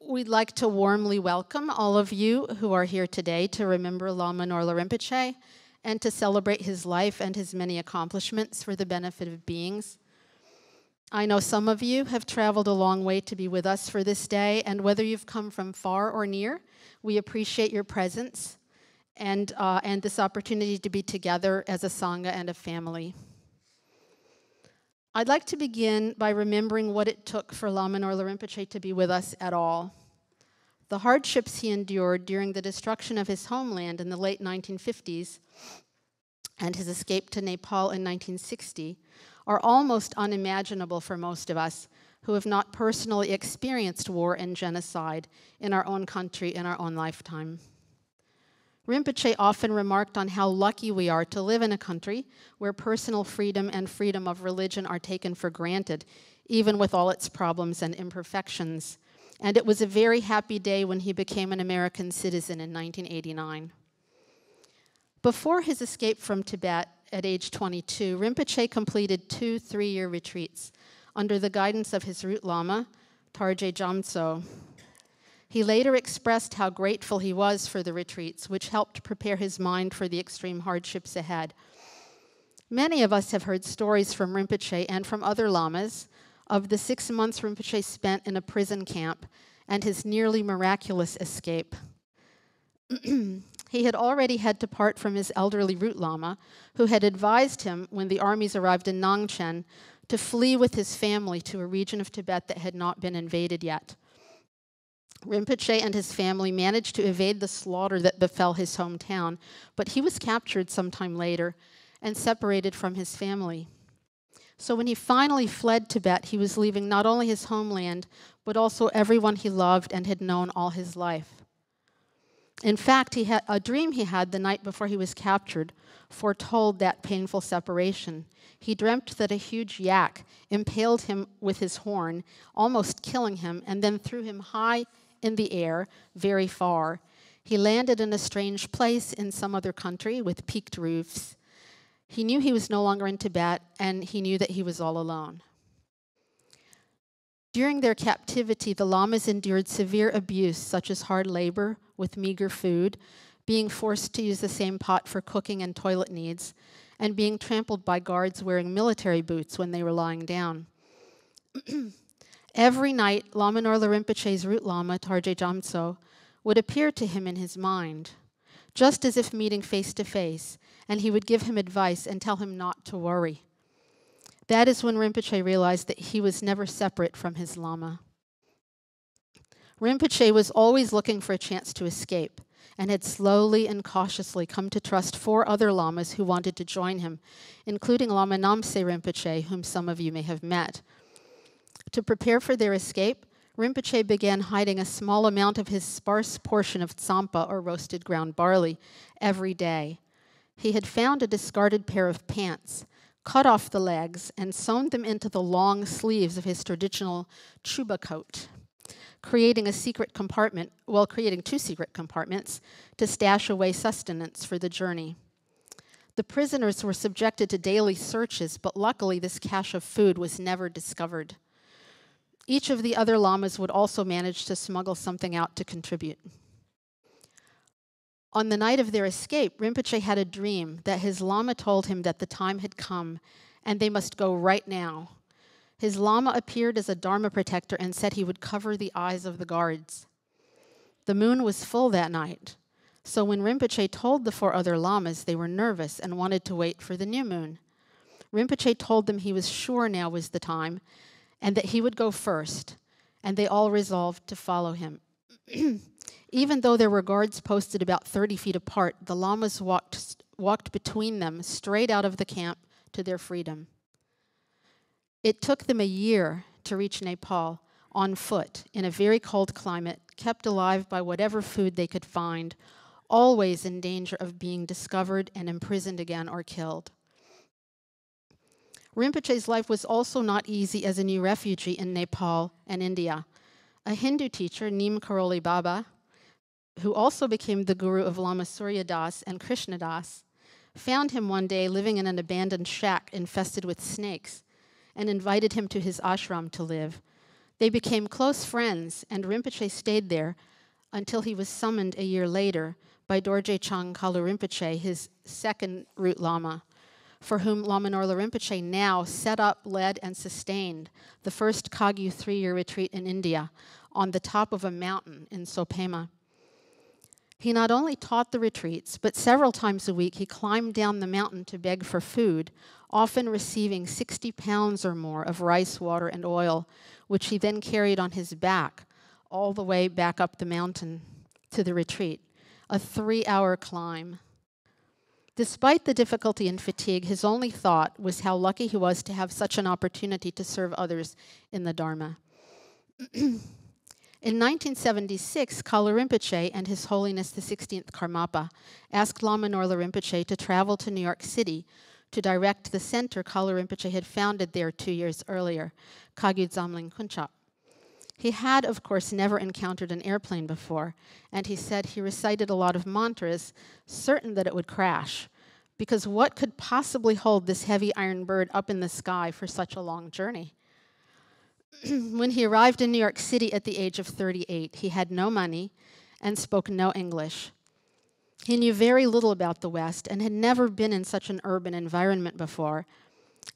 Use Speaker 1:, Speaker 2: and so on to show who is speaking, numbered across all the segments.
Speaker 1: We'd like to warmly welcome all of you who are here today to remember Lama Norlha Rinpoche and to celebrate his life and his many accomplishments for the benefit of beings. I know some of you have traveled a long way to be with us for this day, and whether you've come from far or near, we appreciate your presence and this opportunity to be together as a Sangha and a family. I'd like to begin by remembering what it took for Lama Norlha Rinpoche to be with us at all. The hardships he endured during the destruction of his homeland in the late 1950s and his escape to Nepal in 1960 are almost unimaginable for most of us who have not personally experienced war and genocide in our own country in our own lifetime. Rinpoche often remarked on how lucky we are to live in a country where personal freedom and freedom of religion are taken for granted, even with all its problems and imperfections. And it was a very happy day when he became an American citizen in 1989. Before his escape from Tibet at age 22, Rinpoche completed 2 3-year retreats under the guidance of his root Lama, Tarje Jamtso. He later expressed how grateful he was for the retreats, which helped prepare his mind for the extreme hardships ahead. Many of us have heard stories from Rinpoche and from other lamas of the 6 months Rinpoche spent in a prison camp and his nearly miraculous escape. He had already had to part from his elderly root Lama, who had advised him when the armies arrived in Nangchen to flee with his family to a region of Tibet that had not been invaded yet. Rinpoche and his family managed to evade the slaughter that befell his hometown, but he was captured sometime later and separated from his family. So when he finally fled Tibet, he was leaving not only his homeland, but also everyone he loved and had known all his life. In fact, he had a dream he had the night before he was captured foretold that painful separation. He dreamt that a huge yak impaled him with his horn, almost killing him, and then threw him high in the air, very far. He landed in a strange place in some other country with peaked roofs. He knew he was no longer in Tibet, and he knew that he was all alone. During their captivity, the lamas endured severe abuse, such as hard labor with meager food, being forced to use the same pot for cooking and toilet needs, and being trampled by guards wearing military boots when they were lying down. Every night, Lama Norlha Rinpoche's root Lama, Tarje Jamtso, would appear to him in his mind, just as if meeting face to face, and he would give him advice and tell him not to worry. That is when Rinpoche realized that he was never separate from his Lama. Rinpoche was always looking for a chance to escape and had slowly and cautiously come to trust 4 other lamas who wanted to join him, including Lama Namse Rinpoche, whom some of you may have met. To prepare for their escape, Rinpoche began hiding a small amount of his sparse portion of tsampa, or roasted ground barley, every day. He had found a discarded pair of pants, cut off the legs, and sewn them into the long sleeves of his traditional chuba coat, creating 2 secret compartments to stash away sustenance for the journey. The prisoners were subjected to daily searches, but luckily this cache of food was never discovered. Each of the other lamas would also manage to smuggle something out to contribute. On the night of their escape, Rinpoche had a dream that his Lama told him that the time had come and they must go right now. His Lama appeared as a Dharma protector and said he would cover the eyes of the guards. The moon was full that night, so when Rinpoche told the 4 other lamas, they were nervous and wanted to wait for the new moon. Rinpoche told them he was sure now was the time and that he would go first, and they all resolved to follow him. Even though there were guards posted about 30 feet apart, the lamas walked between them straight out of the camp to their freedom. It took them a year to reach Nepal on foot in a very cold climate, kept alive by whatever food they could find, always in danger of being discovered and imprisoned again or killed. Rinpoche's life was also not easy as a new refugee in Nepal and India. A Hindu teacher, Neem Karoli Baba, who also became the guru of Lama Surya Das and Krishna Das, found him one day living in an abandoned shack infested with snakes and invited him to his ashram to live. They became close friends, and Rinpoche stayed there until he was summoned a year later by Dorje Chang Kalu Rinpoche, his second root Lama, for whom Lama Norlha Rinpoche now set up, led, and sustained the first Kagyu 3-year retreat in India on the top of a mountain in Sopema. He not only taught the retreats, but several times a week he climbed down the mountain to beg for food, often receiving 60 pounds or more of rice, water, and oil, which he then carried on his back all the way back up the mountain to the retreat, a 3-hour climb. Despite the difficulty and fatigue, his only thought was how lucky he was to have such an opportunity to serve others in the Dharma. In 1976, Kalu Rinpoche and His Holiness the 16th Karmapa asked Lama Norlha Rinpoche to travel to New York City to direct the center Kalu Rinpoche had founded there 2 years earlier, Kagyu Dzamling Kunchap. He had, of course, never encountered an airplane before, and he said he recited a lot of mantras, certain that it would crash, because what could possibly hold this heavy iron bird up in the sky for such a long journey? When he arrived in New York City at the age of 38, he had no money and spoke no English. He knew very little about the West and had never been in such an urban environment before.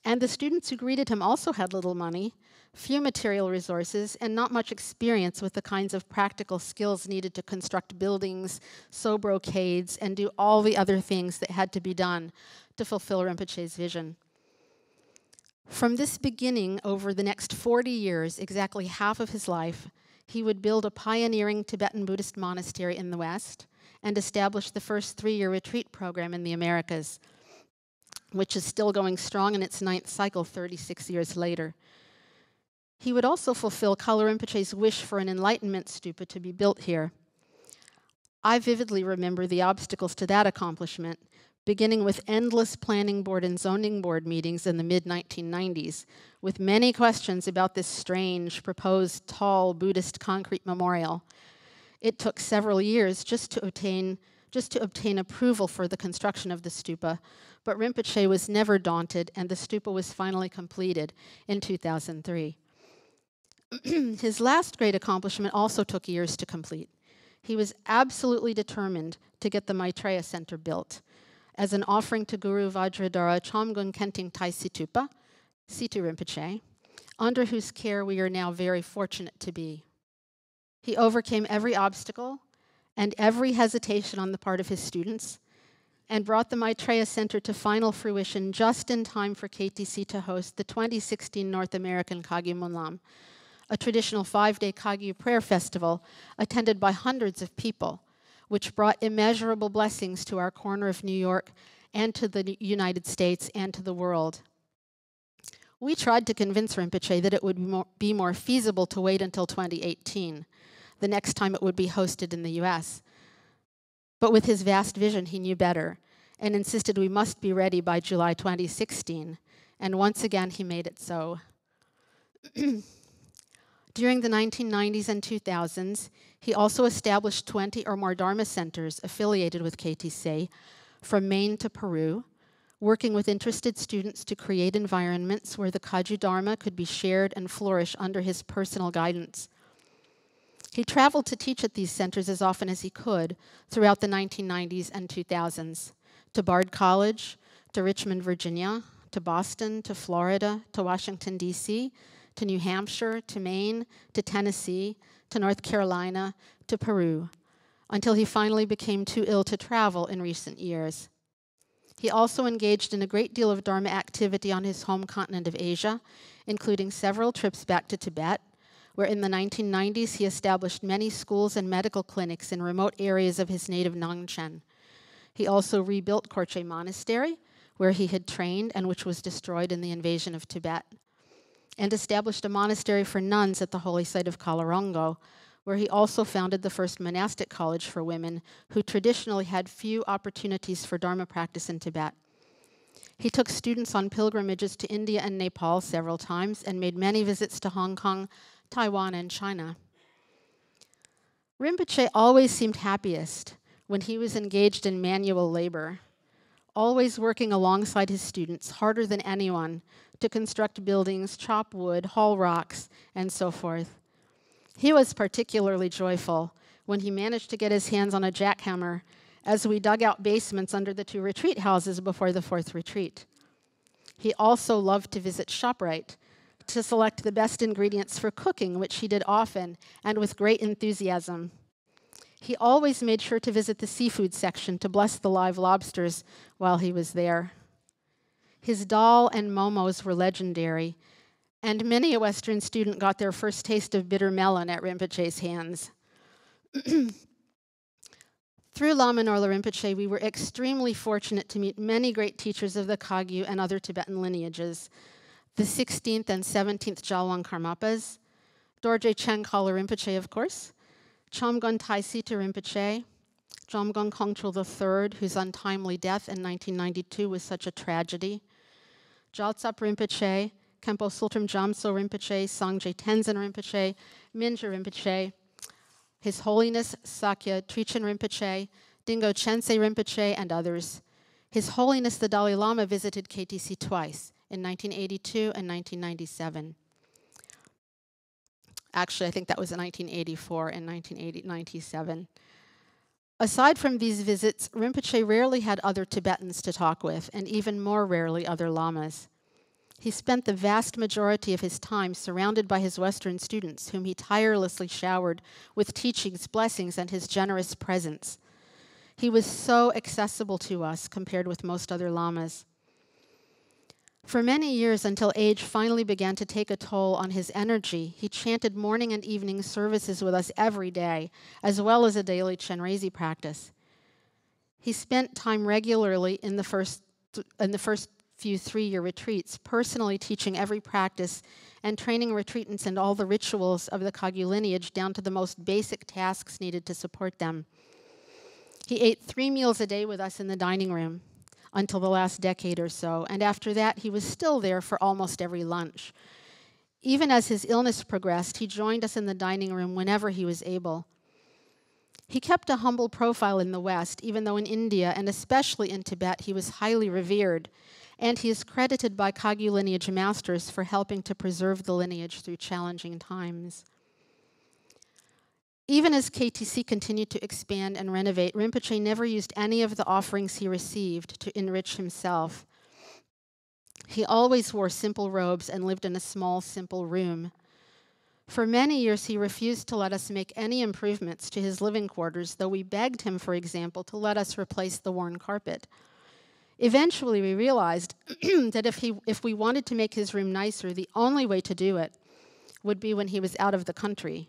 Speaker 1: And the students who greeted him also had little money, few material resources, and not much experience with the kinds of practical skills needed to construct buildings, sew brocades, and do all the other things that had to be done to fulfill Rinpoche's vision. From this beginning, over the next 40 years, exactly half of his life, he would build a pioneering Tibetan Buddhist monastery in the West and establish the first 3-year retreat program in the Americas, which is still going strong in its 9th cycle 36 years later. He would also fulfill Kalu Rinpoche's wish for an enlightenment stupa to be built here. I vividly remember the obstacles to that accomplishment, beginning with endless planning board and zoning board meetings in the mid-1990s, with many questions about this strange, proposed, tall Buddhist concrete memorial. It took several years just to obtain approval for the construction of the stupa, but Rinpoche was never daunted, and the stupa was finally completed in 2003. His last great accomplishment also took years to complete. He was absolutely determined to get the Maitreya Center built as an offering to Guru Vajradhara Chamgun Kenting Tai Situpa, Situ Rinpoche, under whose care we are now very fortunate to be. He overcame every obstacle and every hesitation on the part of his students and brought the Maitreya Center to final fruition just in time for KTC to host the 2016 North American Kagyu Munlam, a traditional 5-day Kagyu prayer festival attended by hundreds of people, which brought immeasurable blessings to our corner of New York and to the United States and to the world. We tried to convince Rinpoche that it would be more feasible to wait until 2018, the next time it would be hosted in the US. But with his vast vision, he knew better and insisted we must be ready by July 2016. And once again, he made it so. During the 1990s and 2000s, he also established 20 or more Dharma centers affiliated with KTC from Maine to Peru, working with interested students to create environments where the Kagyu Dharma could be shared and flourish under his personal guidance. He traveled to teach at these centers as often as he could throughout the 1990s and 2000s, to Bard College, to Richmond, Virginia, to Boston, to Florida, to Washington, D.C., to New Hampshire, to Maine, to Tennessee, to North Carolina, to Peru, until he finally became too ill to travel in recent years. He also engaged in a great deal of Dharma activity on his home continent of Asia, including several trips back to Tibet, where in the 1990s he established many schools and medical clinics in remote areas of his native Nangchen. He also rebuilt Korche Monastery, where he had trained and which was destroyed in the invasion of Tibet, and established a monastery for nuns at the holy site of Kalarongo, where he also founded the first monastic college for women who traditionally had few opportunities for Dharma practice in Tibet. He took students on pilgrimages to India and Nepal several times and made many visits to Hong Kong, Taiwan, and China. Rinpoche always seemed happiest when he was engaged in manual labor. always working alongside his students, harder than anyone, to construct buildings, chop wood, haul rocks, and so forth. He was particularly joyful when he managed to get his hands on a jackhammer as we dug out basements under the 2 retreat houses before the 4th retreat. He also loved to visit ShopRite to select the best ingredients for cooking, which he did often and with great enthusiasm. He always made sure to visit the seafood section to bless the live lobsters while he was there. His dal and momos were legendary, and many a Western student got their first taste of bitter melon at Rinpoche's hands. Through Lama Norlha Rinpoche, we were extremely fortunate to meet many great teachers of the Kagyu and other Tibetan lineages, the 16th and 17th Jalwang Karmapas, Dorje Changkala Rinpoche, of course, Chomgon Taisita Rinpoche, Jomgon Kongtrul III, whose untimely death in 1992 was such a tragedy, Jaltsap Rinpoche, Khenpo Sultram Jamso Rinpoche, Sangje Tenzin Rinpoche, Minja Rinpoche, His Holiness Sakya Trichen Rinpoche, Dingo Chense Rinpoche, and others. His Holiness the Dalai Lama visited KTC twice, in 1982 and 1997. Actually, I think that was in 1984 and 1997. Aside from these visits, Rinpoche rarely had other Tibetans to talk with, and even more rarely other lamas. He spent the vast majority of his time surrounded by his Western students, whom he tirelessly showered with teachings, blessings, and his generous presence. He was so accessible to us compared with most other lamas. For many years, until age finally began to take a toll on his energy, he chanted morning and evening services with us every day, as well as a daily Chenrezi practice. He spent time regularly in the first few 3-year retreats, personally teaching every practice and training retreatants in all the rituals of the Kagyu lineage down to the most basic tasks needed to support them. He ate 3 meals a day with us in the dining room until the last decade or so, and after that, he was still there for almost every lunch. Even as his illness progressed, he joined us in the dining room whenever he was able. He kept a humble profile in the West, even though in India, and especially in Tibet, he was highly revered, and he is credited by Kagyu lineage masters for helping to preserve the lineage through challenging times. Even as KTC continued to expand and renovate, Rinpoche never used any of the offerings he received to enrich himself. He always wore simple robes and lived in a small, simple room. For many years, he refused to let us make any improvements to his living quarters, though we begged him, for example, to let us replace the worn carpet. Eventually, we realized that if we wanted to make his room nicer, the only way to do it would be when he was out of the country.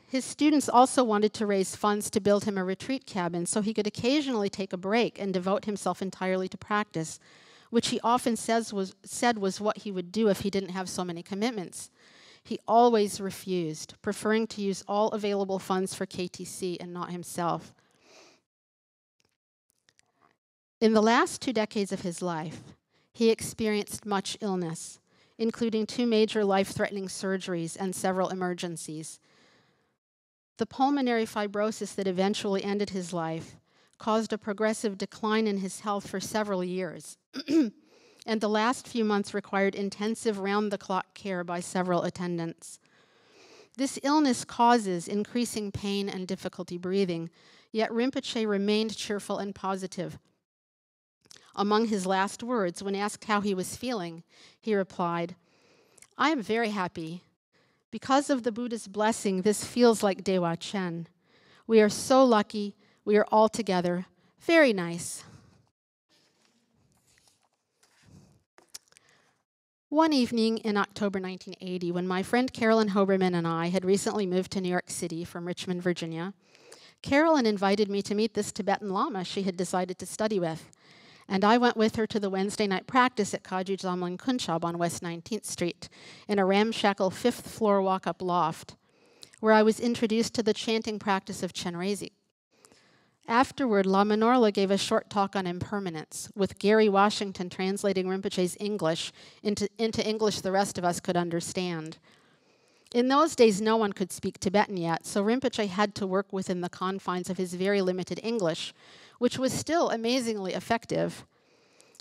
Speaker 1: His students also wanted to raise funds to build him a retreat cabin so he could occasionally take a break and devote himself entirely to practice, which he often said was what he would do if he didn't have so many commitments. He always refused, preferring to use all available funds for KTC and not himself. In the last 2 decades of his life, he experienced much illness, including 2 major life-threatening surgeries and several emergencies. The pulmonary fibrosis that eventually ended his life caused a progressive decline in his health for several years, and the last few months required intensive round-the-clock care by several attendants. This illness causes increasing pain and difficulty breathing, yet Rinpoche remained cheerful and positive. Among his last words, when asked how he was feeling, he replied, "I am very happy. Because of the Buddha's blessing, this feels like Dewa Chen. We are so lucky. We are all together. Very nice." One evening in October 1980, when my friend Carolyn Hoberman and I had recently moved to New York City from Richmond, Virginia, Carolyn invited me to meet this Tibetan Lama she had decided to study with, and I went with her to the Wednesday night practice at Kaju Dzamlin Kunchab on West 19th Street in a ramshackle 5th-floor walk-up loft, where I was introduced to the chanting practice of Chenrezi. Afterward, Lama Norlha gave a short talk on impermanence, with Gary Washington translating Rinpoche's English into English the rest of us could understand. In those days, no one could speak Tibetan yet, so Rinpoche had to work within the confines of his very limited English, which was still amazingly effective.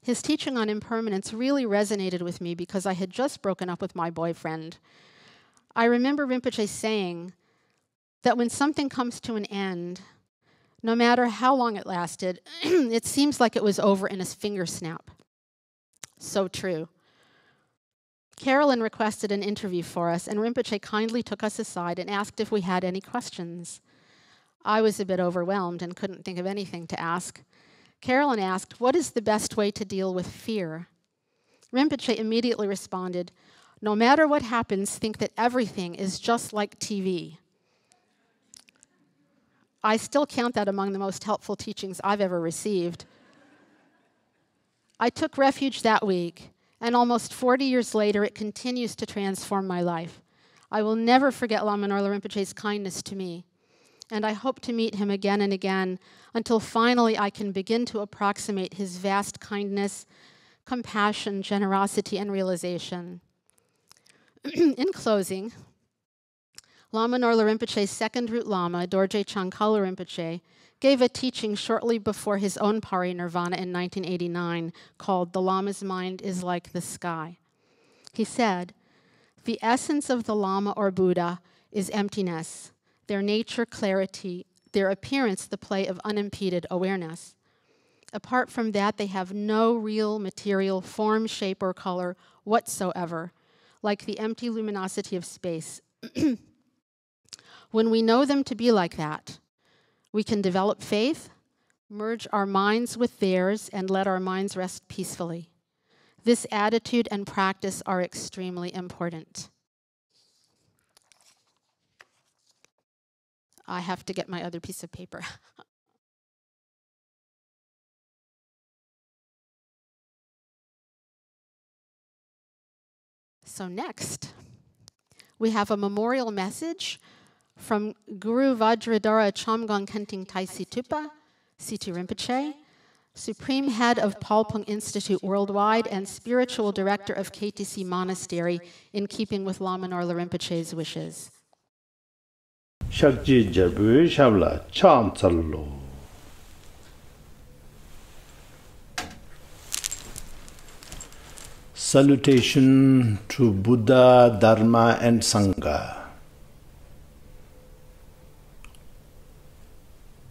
Speaker 1: His teaching on impermanence really resonated with me because I had just broken up with my boyfriend. I remember Rinpoche saying that when something comes to an end, no matter how long it lasted, it seems like it was over in a finger snap. So true. Carolyn requested an interview for us, and Rinpoche kindly took us aside and asked if we had any questions. I was a bit overwhelmed and couldn't think of anything to ask. Carolyn asked, "What is the best way to deal with fear?" Rinpoche immediately responded, "No matter what happens, think that everything is just like TV." I still count that among the most helpful teachings I've ever received. I took refuge that week, and almost 40 years later, it continues to transform my life. I will never forget Lama Norlha Rinpoche's kindness to me, and I hope to meet him again and again until finally I can begin to approximate his vast kindness, compassion, generosity, and realization. In closing, Lama Norlha Rinpoche's second root Lama, Dorje Chankala Rinpoche, gave a teaching shortly before his own parinirvana in 1989 called "The Lama's Mind is Like the Sky." He said, "The essence of the Lama or Buddha is emptiness, their nature clarity, their appearance the play of unimpeded awareness. Apart from that, they have no real material form, shape, or color whatsoever, like the empty luminosity of space." When we know them to be like that, we can develop faith, merge our minds with theirs, and let our minds rest peacefully. This attitude and practice are extremely important. I have to get my other piece of paper. So next, we have a memorial message from Guru Vajradhara Chamgon Kenting Taisi Tupa, C.T. Rinpoche, Supreme Head of Palpung Institute Worldwide and Spiritual Director of KTC Monastery, in keeping with Lama Norlha Rinpoche's wishes.
Speaker 2: Shakji Jabu Shabla Chantallo. Salutation to Buddha, Dharma, and Sangha.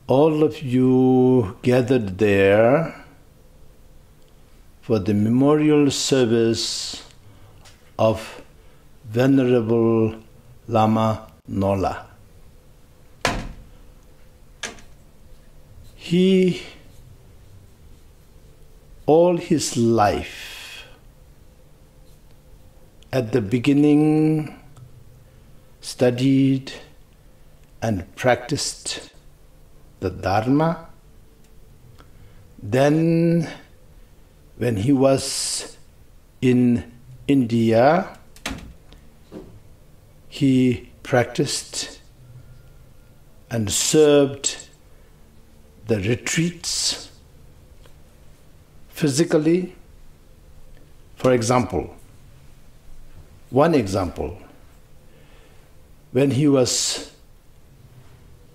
Speaker 2: All of you gathered there for the memorial service of Venerable Lama Norlha. He, all his life, at the beginning, studied and practiced the Dharma. Then, when he was in India, he practiced and served the retreats physically. For example, one example, when he was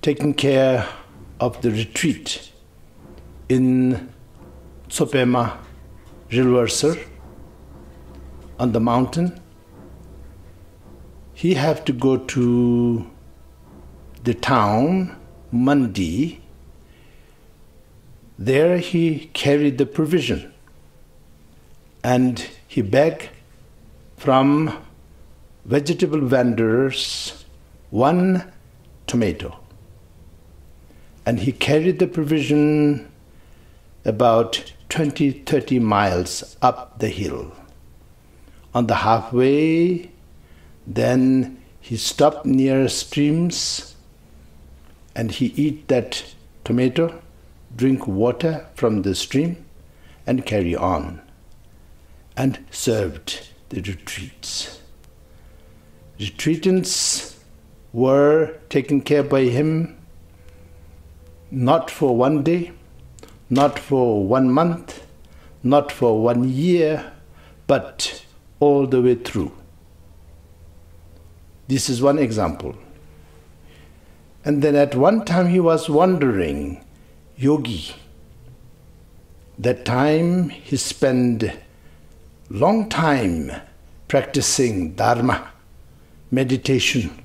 Speaker 2: taking care of the retreat in Tsopema Rilversar on the mountain, he had to go to the town, Mandi. There he carried the provision and he begged from vegetable vendors 1 tomato. And he carried the provision about 20-30 miles up the hill. On the halfway, then he stopped near streams and he eat that tomato, drink water from the stream, and carry on, and served the retreats. Retreatants were taken care by him, not for one day, not for 1 month, not for 1 year, but all the way through. This is one example. And then at one time he was wandering, yogi. That time he spent long time practicing Dharma, meditation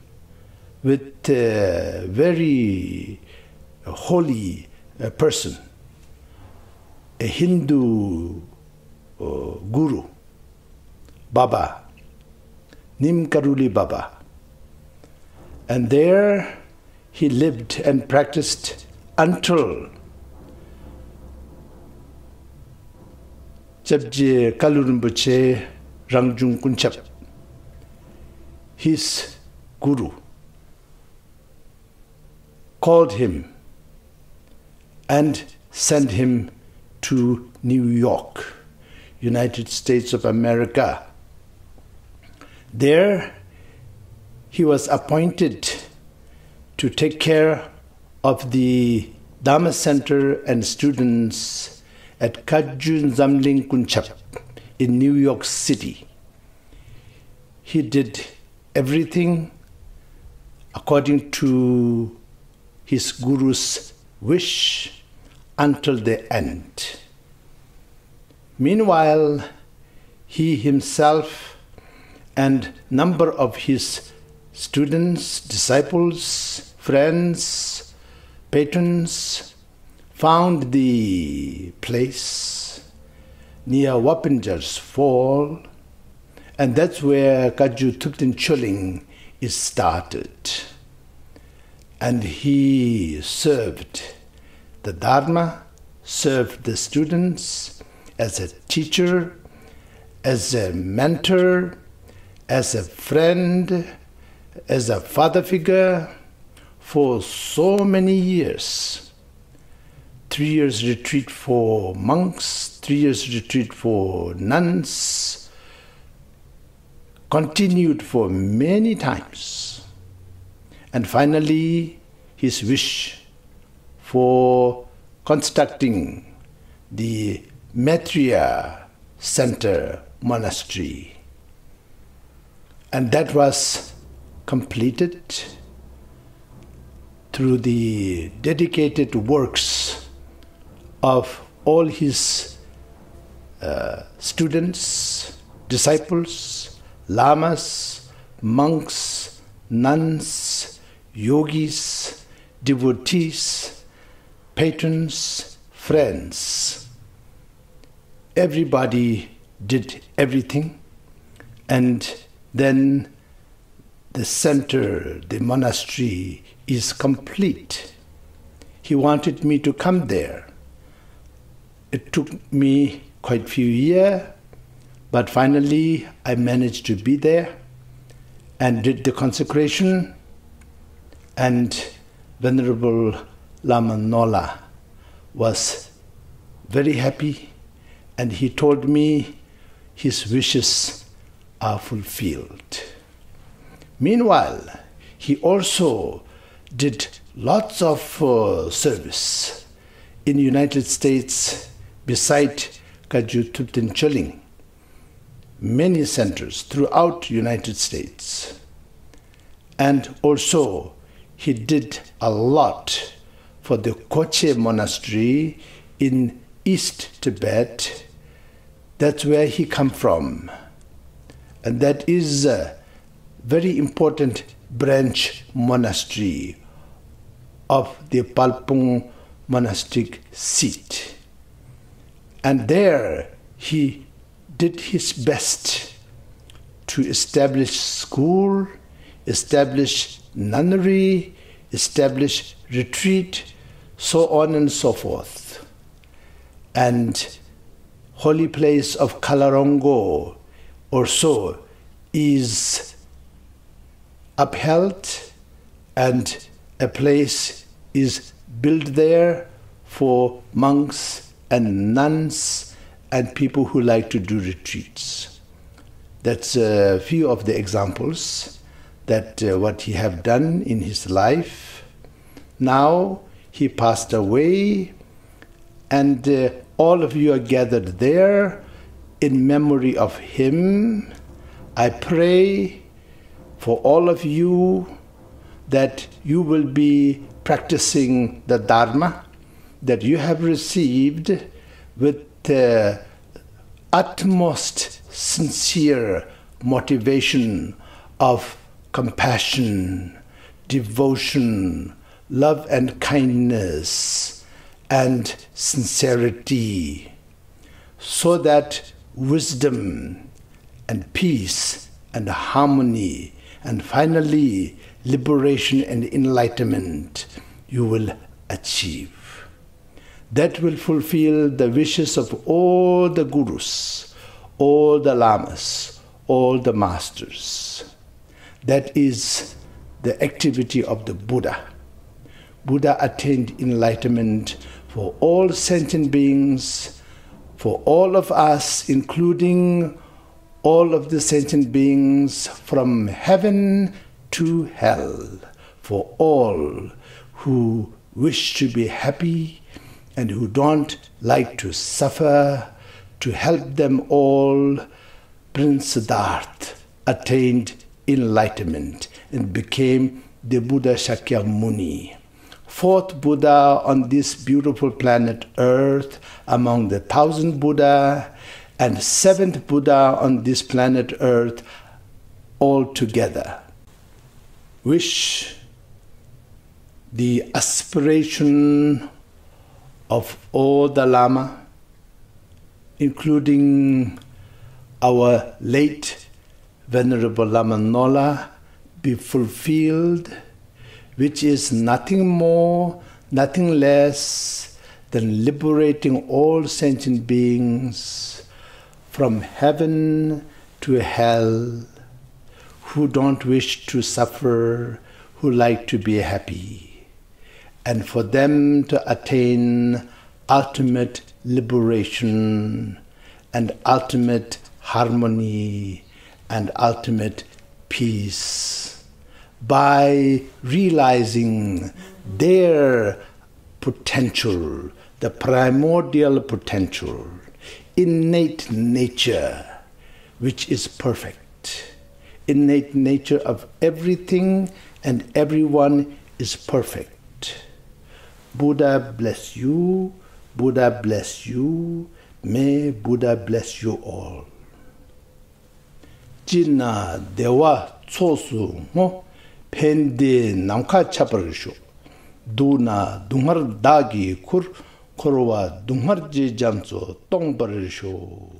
Speaker 2: with a very holy person, a Hindu guru, Baba, Nimkaruli Baba. And there he lived and practiced until Jabje Kalu Rinpoche Rangjung Kunchap, his guru, called him and sent him to New York, United States of America. There he was appointed to take care of the Dharma Center and students at Kajun Zamling Kunchap in New York City. He did everything according to his guru's wish until the end. Meanwhile, he himself and number of his students, disciples, friends, patrons found the place near Wappinger's Fall, and that's where Kaju Thupten Choling is started. And he served the Dharma, served the students as a teacher, as a mentor, as a friend, as a father figure for so many years. 3 years retreat for monks, 3 years retreat for nuns, continued for many times. And finally, his wish for constructing the Maitreya Center Monastery. And that was completed through the dedicated works of all his students, disciples, lamas, monks, nuns, yogis, devotees, patrons, friends. Everybody did everything, and then the center, the monastery is complete. He wanted me to come there. It took me quite a few years, but finally I managed to be there and did the consecration, and Venerable Lama Norlha was very happy, and he told me his wishes are fulfilled. Meanwhile, he also did lots of service in the United States beside Kaju Thupten Choling, many centers throughout the United States. And also, he did a lot for the Koche Monastery in East Tibet. That's where he come from. And that is a very important branch monastery of the Palpung monastic seat. And there he did his best to establish school, establish nunnery, establish retreat, so on and so forth. And holy place of Kalarongo also is upheld, and a place is built there for monks and nuns and people who like to do retreats. That's a few of the examples that what he have done in his life. Now he passed away, and all of you are gathered there in memory of him. I pray for all of you that you will be practicing the Dharma that you have received with the utmost sincere motivation of compassion, devotion, love and kindness, and sincerity, so that wisdom and peace and harmony and finally liberation and enlightenment you will achieve. That will fulfill the wishes of all the gurus, all the lamas, all the masters. That is the activity of the Buddha. Buddha attained enlightenment for all sentient beings, for all of us, including all of the sentient beings from heaven to hell, for all who wish to be happy and who don't like to suffer. To help them all, Prince Siddhartha attained enlightenment and became the Buddha Shakyamuni, fourth Buddha on this beautiful planet Earth among the 1,000 Buddha, and seventh Buddha on this planet Earth altogether. Wish the aspiration of all the Lama, including our late Venerable Lama Norlha, be fulfilled, which is nothing more, nothing less than liberating all sentient beings from heaven to hell, who don't wish to suffer, who like to be happy, and for them to attain ultimate liberation and ultimate harmony and ultimate peace by realizing their potential, the primordial potential, innate nature, which is perfect. Innate nature of everything and everyone is perfect. Buddha bless you, Buddha bless you, may Buddha bless you all. Jina dewa tsosu mo pende namka chaparisho. Duna dungar dagi kur korwa dungar je jamso tongbarisho.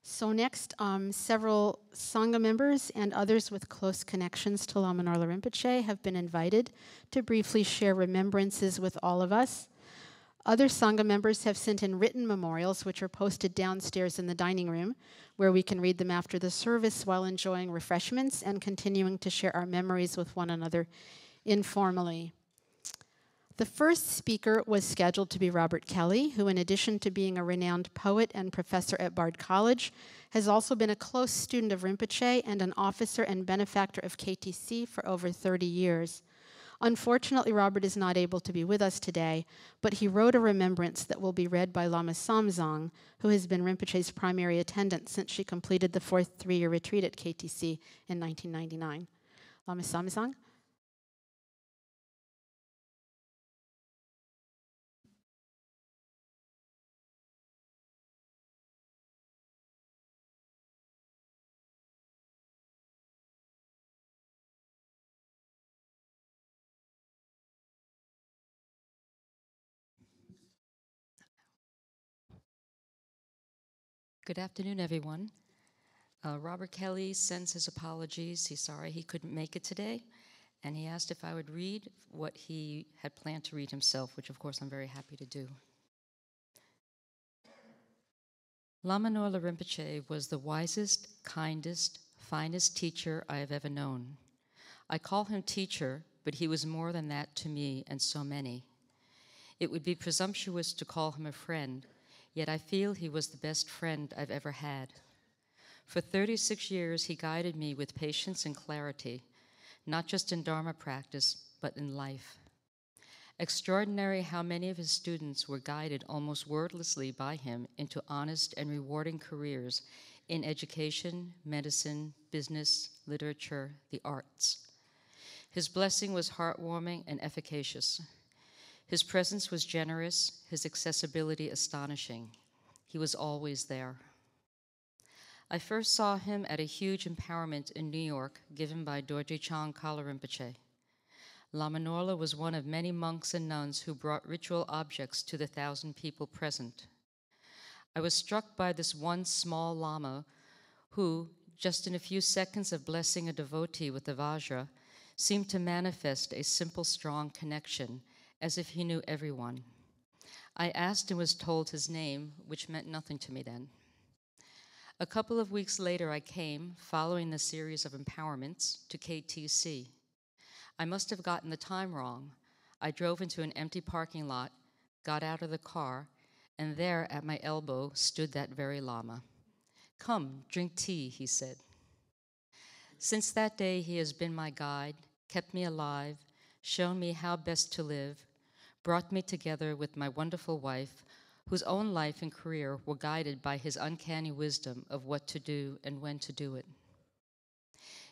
Speaker 1: So next, several Sangha members and others with close connections to Lama Norlha Rinpoche have been invited to briefly share remembrances with all of us. Other Sangha members have sent in written memorials, which are posted downstairs in the dining room, where we can read them after the service while enjoying refreshments and continuing to share our memories with one another informally. The first speaker was scheduled to be Robert Kelly, who in addition to being a renowned poet and professor at Bard College, has also been a close student of Rinpoche and an officer and benefactor of KTC for over 30 years. Unfortunately, Robert is not able to be with us today, but he wrote a remembrance that will be read by Lama Samzang, who has been Rinpoche's primary attendant since she completed the fourth three-year retreat at KTC in 1999. Lama Samzang?
Speaker 3: Good afternoon, everyone. Robert Kelly sends his apologies. He's sorry he couldn't make it today, and he asked if I would read what he had planned to read himself, which of course I'm very happy to do. Lama Norlha Rinpoche was the wisest, kindest, finest teacher I have ever known. I call him teacher, but he was more than that to me and so many. It would be presumptuous to call him a friend, yet I feel he was the best friend I've ever had. For 36 years, he guided me with patience and clarity, not just in Dharma practice, but in life. Extraordinary how many of his students were guided almost wordlessly by him into honest and rewarding careers in education, medicine, business, literature, the arts. His blessing was heartwarming and efficacious. His presence was generous, his accessibility astonishing. He was always there. I first saw him at a huge empowerment in New York given by Dorje Chang Kala Rinpoche. Lama Norlha was one of many monks and nuns who brought ritual objects to the 1,000 people present. I was struck by this one small Lama who, just in a few seconds of blessing a devotee with the Vajra, seemed to manifest a simple, strong connection, as if he knew everyone. I asked and was told his name, which meant nothing to me then. A couple of weeks later, I came, following the series of empowerments, to KTC. I must have gotten the time wrong. I drove into an empty parking lot, got out of the car, and there at my elbow stood that very Lama. "Come, drink tea," he said. Since that day, he has been my guide, kept me alive, shown me how best to live, brought me together with my wonderful wife, whose own life and career were guided by his uncanny wisdom of what to do and when to do it.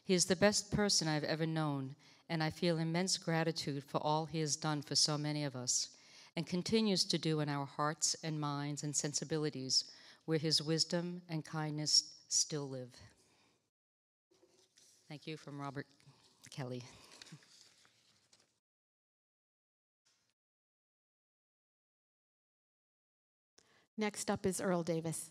Speaker 3: He is the best person I've ever known, and I feel immense gratitude for all he has done for so many of us, and continues to do in our hearts and minds and sensibilities, where his wisdom and kindness still live. Thank you from Robert Kelly.
Speaker 1: Next up is Earl Davis.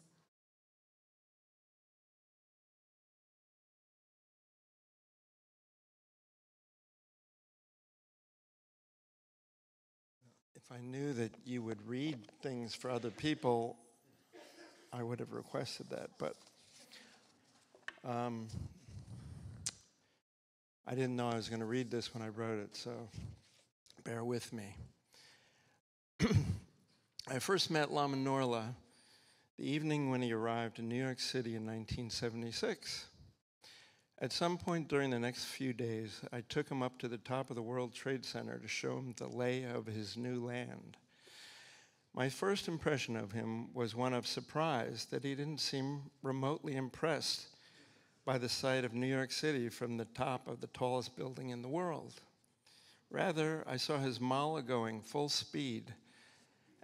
Speaker 4: If I knew that you would read things for other people, I would have requested that, but I didn't know I was going to read this when I wrote it, so bear with me. I first met Lama Norlha the evening when he arrived in New York City in 1976. At some point during the next few days, I took him up to the top of the World Trade Center to show him the lay of his new land. My first impression of him was one of surprise that he didn't seem remotely impressed by the sight of New York City from the top of the tallest building in the world. Rather, I saw his mala going full speed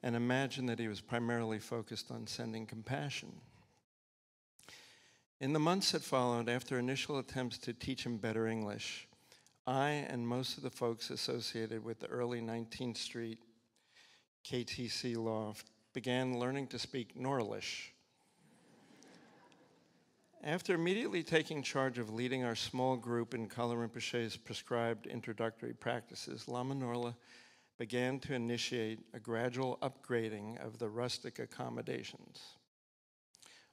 Speaker 4: and imagined that he was primarily focused on sending compassion. In the months that followed, after initial attempts to teach him better English, I and most of the folks associated with the early 19th Street KTC loft began learning to speak Norlish. After immediately taking charge of leading our small group in Kala Rinpoche's prescribed introductory practices, Lama Norlha began to initiate a gradual upgrading of the rustic accommodations.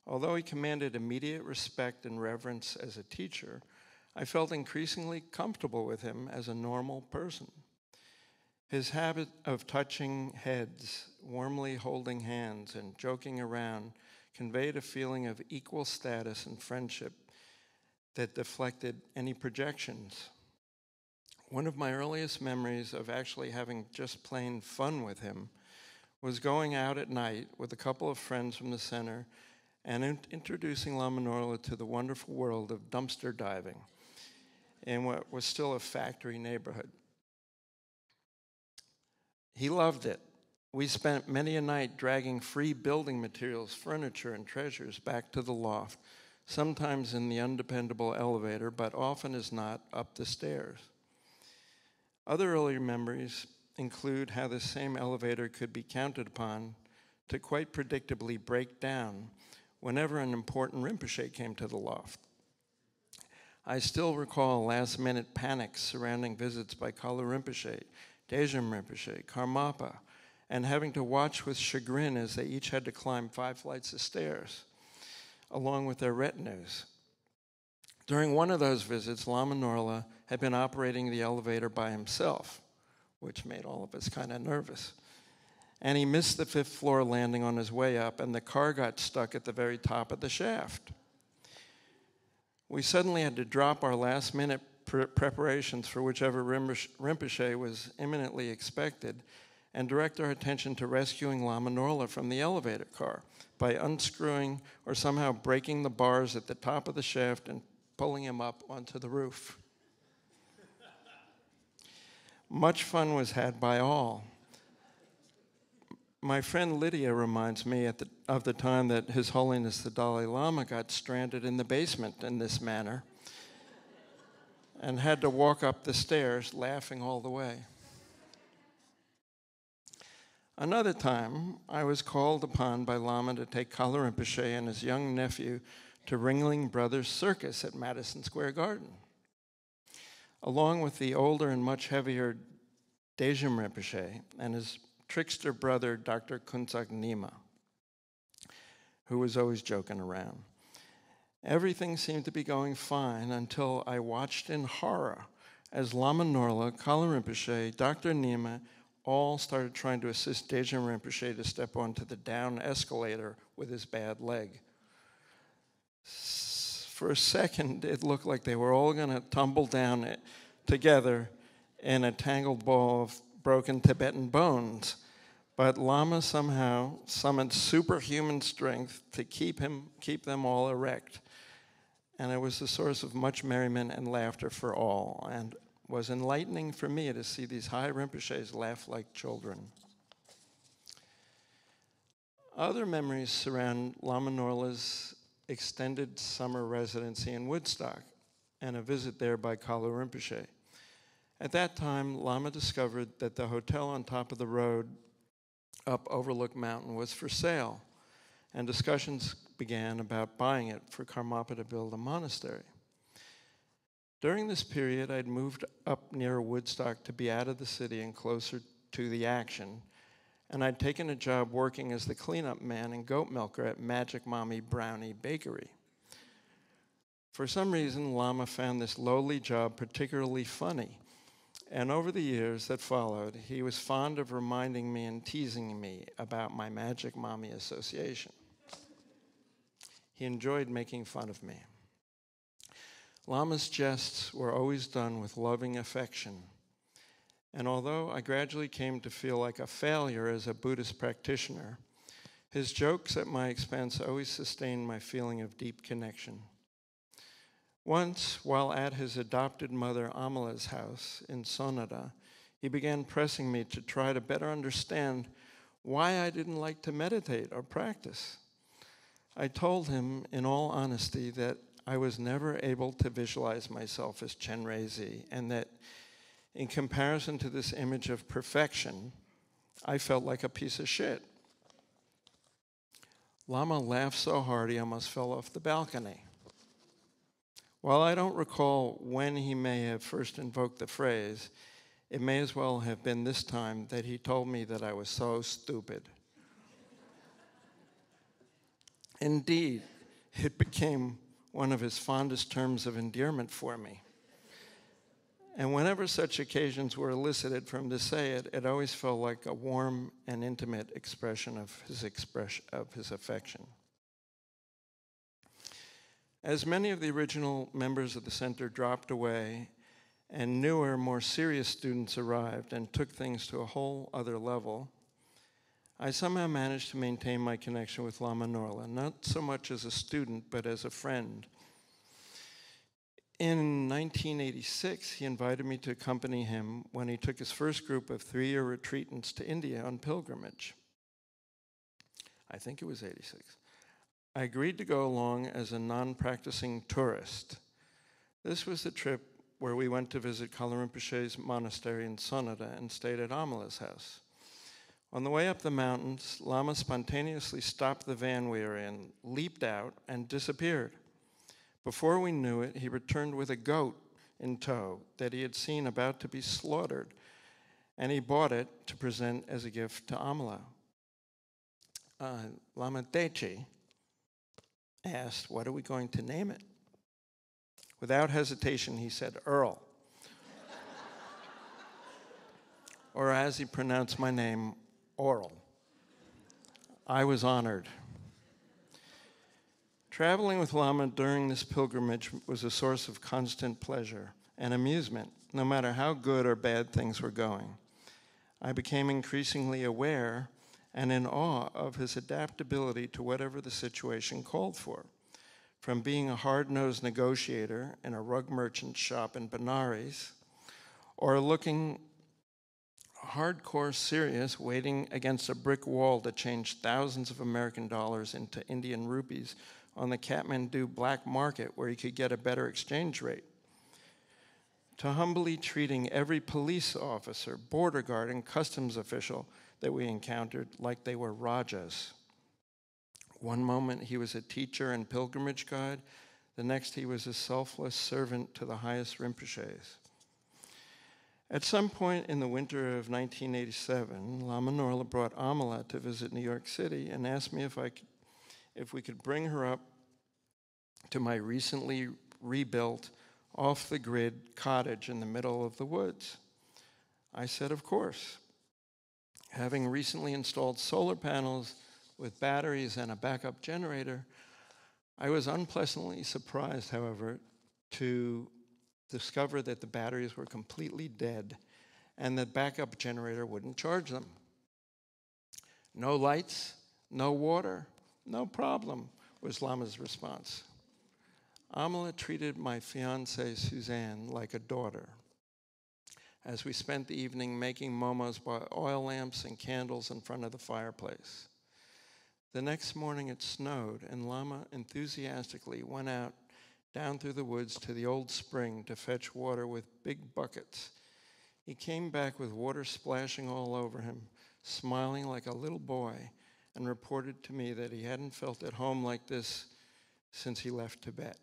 Speaker 4: Although he commanded immediate respect and reverence as a teacher, I felt increasingly comfortable with him as a normal person. His habit of touching heads, warmly holding hands, and joking around conveyed a feeling of equal status and friendship that deflected any projections. One of my earliest memories of actually having just plain fun with him was going out at night with a couple of friends from the center and introducing Lama Norlha to the wonderful world of dumpster diving in what was still a factory neighborhood. He loved it. We spent many a night dragging free building materials, furniture, and treasures back to the loft, sometimes in the undependable elevator, but often as not up the stairs. Other early memories include how the same elevator could be counted upon to quite predictably break down whenever an important Rinpoche came to the loft. I still recall last-minute panics surrounding visits by Kala Rinpoche, Dejam Rinpoche, Karmapa, and having to watch with chagrin as they each had to climb 5 flights of stairs, along with their retinues. During one of those visits, Lama Norlha had been operating the elevator by himself, which made all of us kind of nervous. And he missed the 5th floor landing on his way up, and the car got stuck at the very top of the shaft. We suddenly had to drop our last-minute preparations for whichever Rinpoche was imminently expected and direct our attention to rescuing Lama Norlha from the elevator car by unscrewing or somehow breaking the bars at the top of the shaft and pulling him up onto the roof. Much fun was had by all. My friend Lydia reminds me of the time that His Holiness the Dalai Lama got stranded in the basement in this manner and had to walk up the stairs laughing all the way. Another time, I was called upon by Lama to take Kala Rinpoche and his young nephew to Ringling Brothers Circus at Madison Square Garden, along with the older and much heavier Dejim Rinpoche and his trickster brother, Dr. Kunsak Nima, who was always joking around. Everything seemed to be going fine until I watched in horror as Lama Norlha, Kala Rinpoche, Dr. Nima, all started trying to assist Dejim Rinpoche to step onto the down escalator with his bad leg. For a second, it looked like they were all going to tumble down together in a tangled ball of broken Tibetan bones. But Lama somehow summoned superhuman strength to keep them all erect. And it was the source of much merriment and laughter for all, and was enlightening for me to see these high Rinpoches laugh like children. Other memories surround Lama Norlha's extended summer residency in Woodstock and a visit there by Kala Rinpoche. At that time, Lama discovered that the hotel on top of the road up Overlook Mountain was for sale, and discussions began about buying it for Karmapa to build a monastery. During this period, I'd moved up near Woodstock to be out of the city and closer to the action, and I'd taken a job working as the cleanup man and goat milker at Magic Mommy Brownie Bakery. For some reason, Lama found this lowly job particularly funny, and over the years that followed, he was fond of reminding me and teasing me about my Magic Mommy association. He enjoyed making fun of me. Lama's jests were always done with loving affection, and although I gradually came to feel like a failure as a Buddhist practitioner, his jokes at my expense always sustained my feeling of deep connection. Once, while at his adopted mother Amala's house in Sonada, he began pressing me to try to better understand why I didn't like to meditate or practice. I told him, in all honesty, that I was never able to visualize myself as Chenrezig, and that in comparison to this image of perfection, I felt like a piece of shit. Lama laughed so hard he almost fell off the balcony. While I don't recall when he may have first invoked the phrase, it may as well have been this time that he told me that I was so stupid. Indeed, it became one of his fondest terms of endearment for me. And whenever such occasions were elicited from him to say it, it always felt like a warm and intimate expression of his affection. As many of the original members of the center dropped away and newer, more serious students arrived and took things to a whole other level, I somehow managed to maintain my connection with Lama Norlha, not so much as a student, but as a friend. In 1986, he invited me to accompany him when he took his first group of 3-year retreatants to India on pilgrimage. I think it was 86. I agreed to go along as a non-practicing tourist. This was the trip where we went to visit Kala Rinpoche's monastery in Sonada and stayed at Amala's house. On the way up the mountains, Lama spontaneously stopped the van we were in, leaped out, and disappeared. Before we knew it, he returned with a goat in tow that he had seen about to be slaughtered, and he bought it to present as a gift to Amala. Lama Dechi asked, "What are we going to name it?" Without hesitation, he said, "Earl." or as he pronounced my name, Oral. I was honored. Traveling with Lama during this pilgrimage was a source of constant pleasure and amusement, no matter how good or bad things were going. I became increasingly aware and in awe of his adaptability to whatever the situation called for. From being a hard-nosed negotiator in a rug merchant shop in Benares, or looking hardcore serious, waiting against a brick wall to change thousands of American dollars into Indian rupees on the Kathmandu black market where he could get a better exchange rate, to humbly treating every police officer, border guard, and customs official that we encountered like they were Rajas. One moment he was a teacher and pilgrimage guide, the next he was a selfless servant to the highest Rinpoches. At some point in the winter of 1987, Lama Norlha brought Amala to visit New York City and asked me if we could bring her up to my recently rebuilt, off-the-grid cottage in the middle of the woods. I said, of course. Having recently installed solar panels with batteries and a backup generator, I was unpleasantly surprised, however, to discover that the batteries were completely dead and the backup generator wouldn't charge them. No lights, no water, no problem, was Lama's response. Amala treated my fiancée, Suzanne, like a daughter as we spent the evening making momos by oil lamps and candles in front of the fireplace. The next morning it snowed, and Lama enthusiastically went out down through the woods to the old spring to fetch water with big buckets. He came back with water splashing all over him, smiling like a little boy, and reported to me that he hadn't felt at home like this since he left Tibet.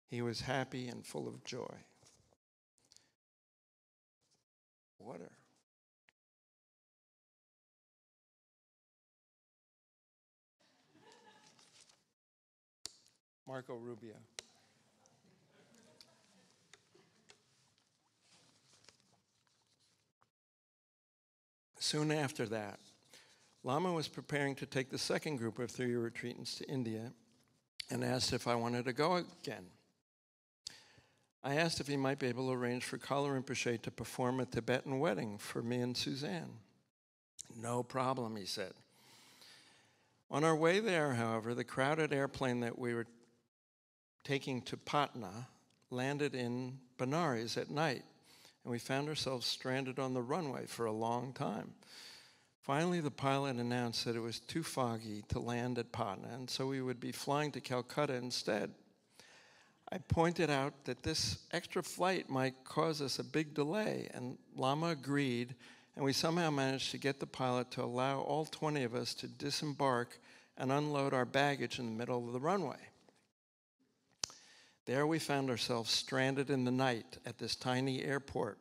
Speaker 4: He was happy and full of joy. Water. Marco Rubio. Soon after that, Lama was preparing to take the second group of 3 retreatants to India and asked if I wanted to go again. I asked if he might be able to arrange for Kala Rinpoche to perform a Tibetan wedding for me and Suzanne. No problem, he said. On our way there, however, the crowded airplane that we were taking to Patna landed in Benares at night, and we found ourselves stranded on the runway for a long time. Finally, the pilot announced that it was too foggy to land at Patna, and so we would be flying to Calcutta instead. I pointed out that this extra flight might cause us a big delay, and Lama agreed, and we somehow managed to get the pilot to allow all 20 of us to disembark and unload our baggage in the middle of the runway. There we found ourselves stranded in the night at this tiny airport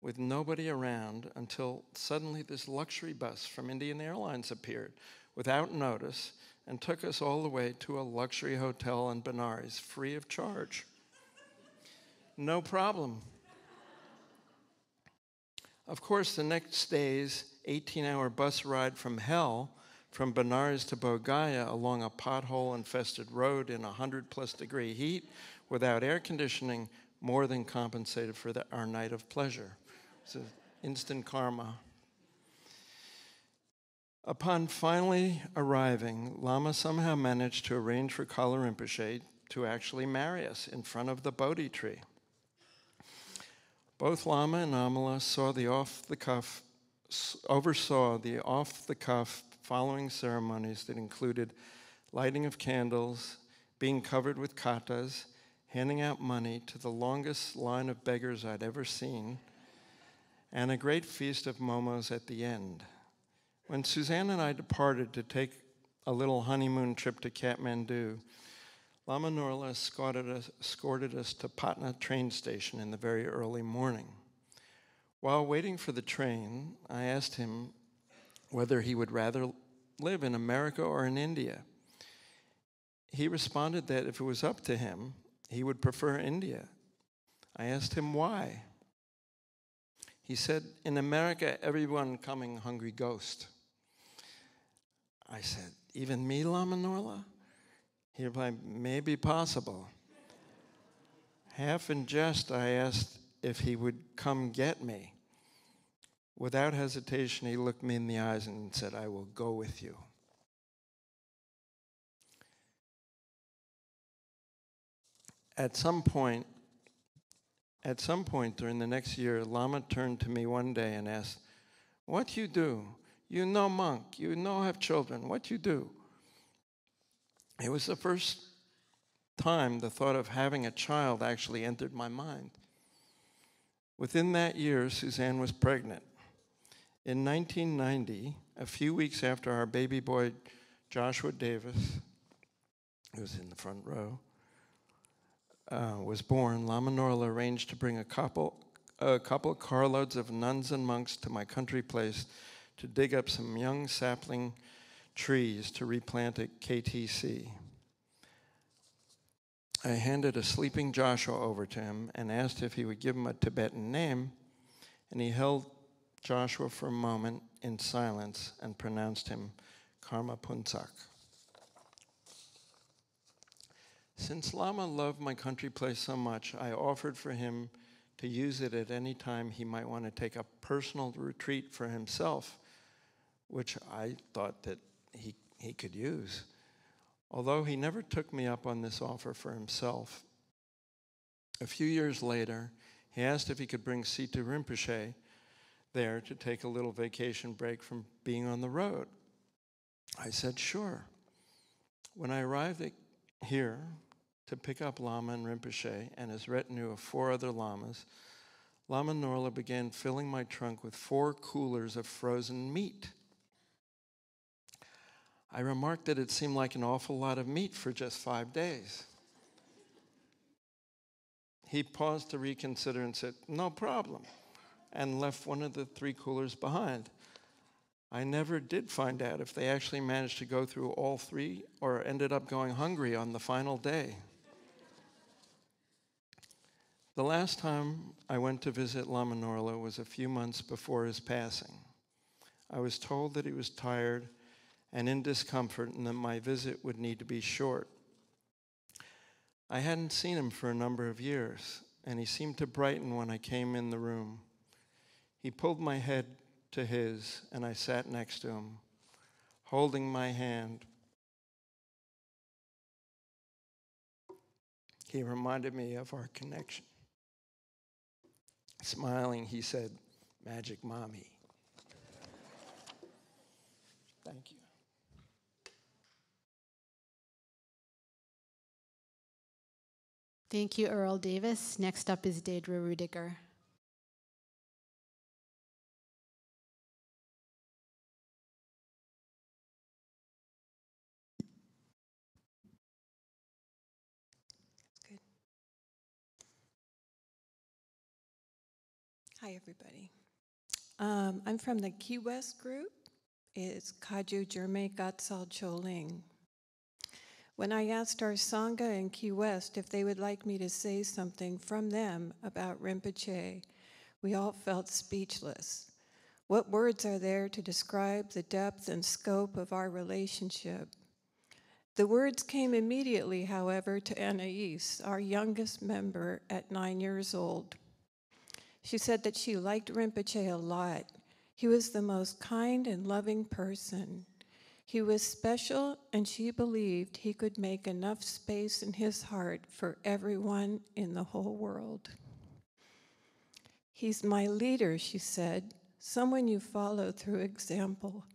Speaker 4: with nobody around until suddenly this luxury bus from Indian Airlines appeared without notice and took us all the way to a luxury hotel in Benares, free of charge. No problem. Of course, the next day's 18-hour bus ride from hell, from Benares to Bodh Gaya along a pothole-infested road in 100-plus degree heat without air conditioning, more than compensated for our night of pleasure. It's instant karma. Upon finally arriving, Lama somehow managed to arrange for Kala Rinpoche to actually marry us in front of the Bodhi tree. Both Lama and Amala oversaw the off-the-cuff following ceremonies that included lighting of candles, being covered with katas, handing out money to the longest line of beggars I'd ever seen, and a great feast of momos at the end. When Suzanne and I departed to take a little honeymoon trip to Kathmandu, Lama Norlha escorted us to Patna train station in the very early morning. While waiting for the train, I asked him whether he would rather live in America or in India. He responded that if it was up to him, he would prefer India. I asked him why. He said, "In America, everyone coming hungry ghost." I said, "Even me, Lama Norlha?" He replied, "Maybe possible." Half in jest, I asked if he would come get me. Without hesitation, he looked me in the eyes and said, "I will go with you." At some point during the next year, Lama turned to me one day and asked, "What you do? You know monk, you know have children, what you do?" It was the first time the thought of having a child actually entered my mind. Within that year, Suzanne was pregnant. In 1990, a few weeks after our baby boy, Joshua Davis, who was in the front row, was born, Lama Norlha arranged to bring a couple of carloads of nuns and monks to my country place to dig up some young sapling trees to replant at KTC. I handed a sleeping Joshua over to him and asked if he would give him a Tibetan name, and he held Joshua for a moment in silence and pronounced him Karma Punsak. Since Lama loved my country place so much, I offered for him to use it at any time he might want to take a personal retreat for himself, which I thought that he could use. Although he never took me up on this offer for himself, a few years later, he asked if he could bring Situ Rinpoche there to take a little vacation break from being on the road. I said, sure. When I arrived here to pick up Lama and Rinpoche and his retinue of 4 other Lamas, Lama Norlha began filling my trunk with 4 coolers of frozen meat. I remarked that it seemed like an awful lot of meat for just 5 days. He paused to reconsider and said, no problem, and left one of the 3 coolers behind. I never did find out if they actually managed to go through all 3 or ended up going hungry on the final day. The last time I went to visit Lama Norlha was a few months before his passing. I was told that he was tired and in discomfort and that my visit would need to be short. I hadn't seen him for a number of years, and he seemed to brighten when I came in the room. He pulled my head to his, and I sat next to him, holding my hand. He reminded me of our connection. Smiling, he said, "Magic Mommy." Thank you.
Speaker 1: Thank you, Earl Davis. Next up is Deidre Rudiger.
Speaker 5: Good. Hi, everybody. I'm from the Key West group. It's Kaju Jerme Gatsal Choling. When I asked our Sangha in Key West if they would like me to say something from them about Rinpoche, we all felt speechless. What words are there to describe the depth and scope of our relationship? The words came immediately, however, to Anais, our youngest member at 9 years old. She said that she liked Rinpoche a lot. He was the most kind and loving person. He was special, and she believed he could make enough space in his heart for everyone in the whole world. He's my leader, she said, someone you follow through example.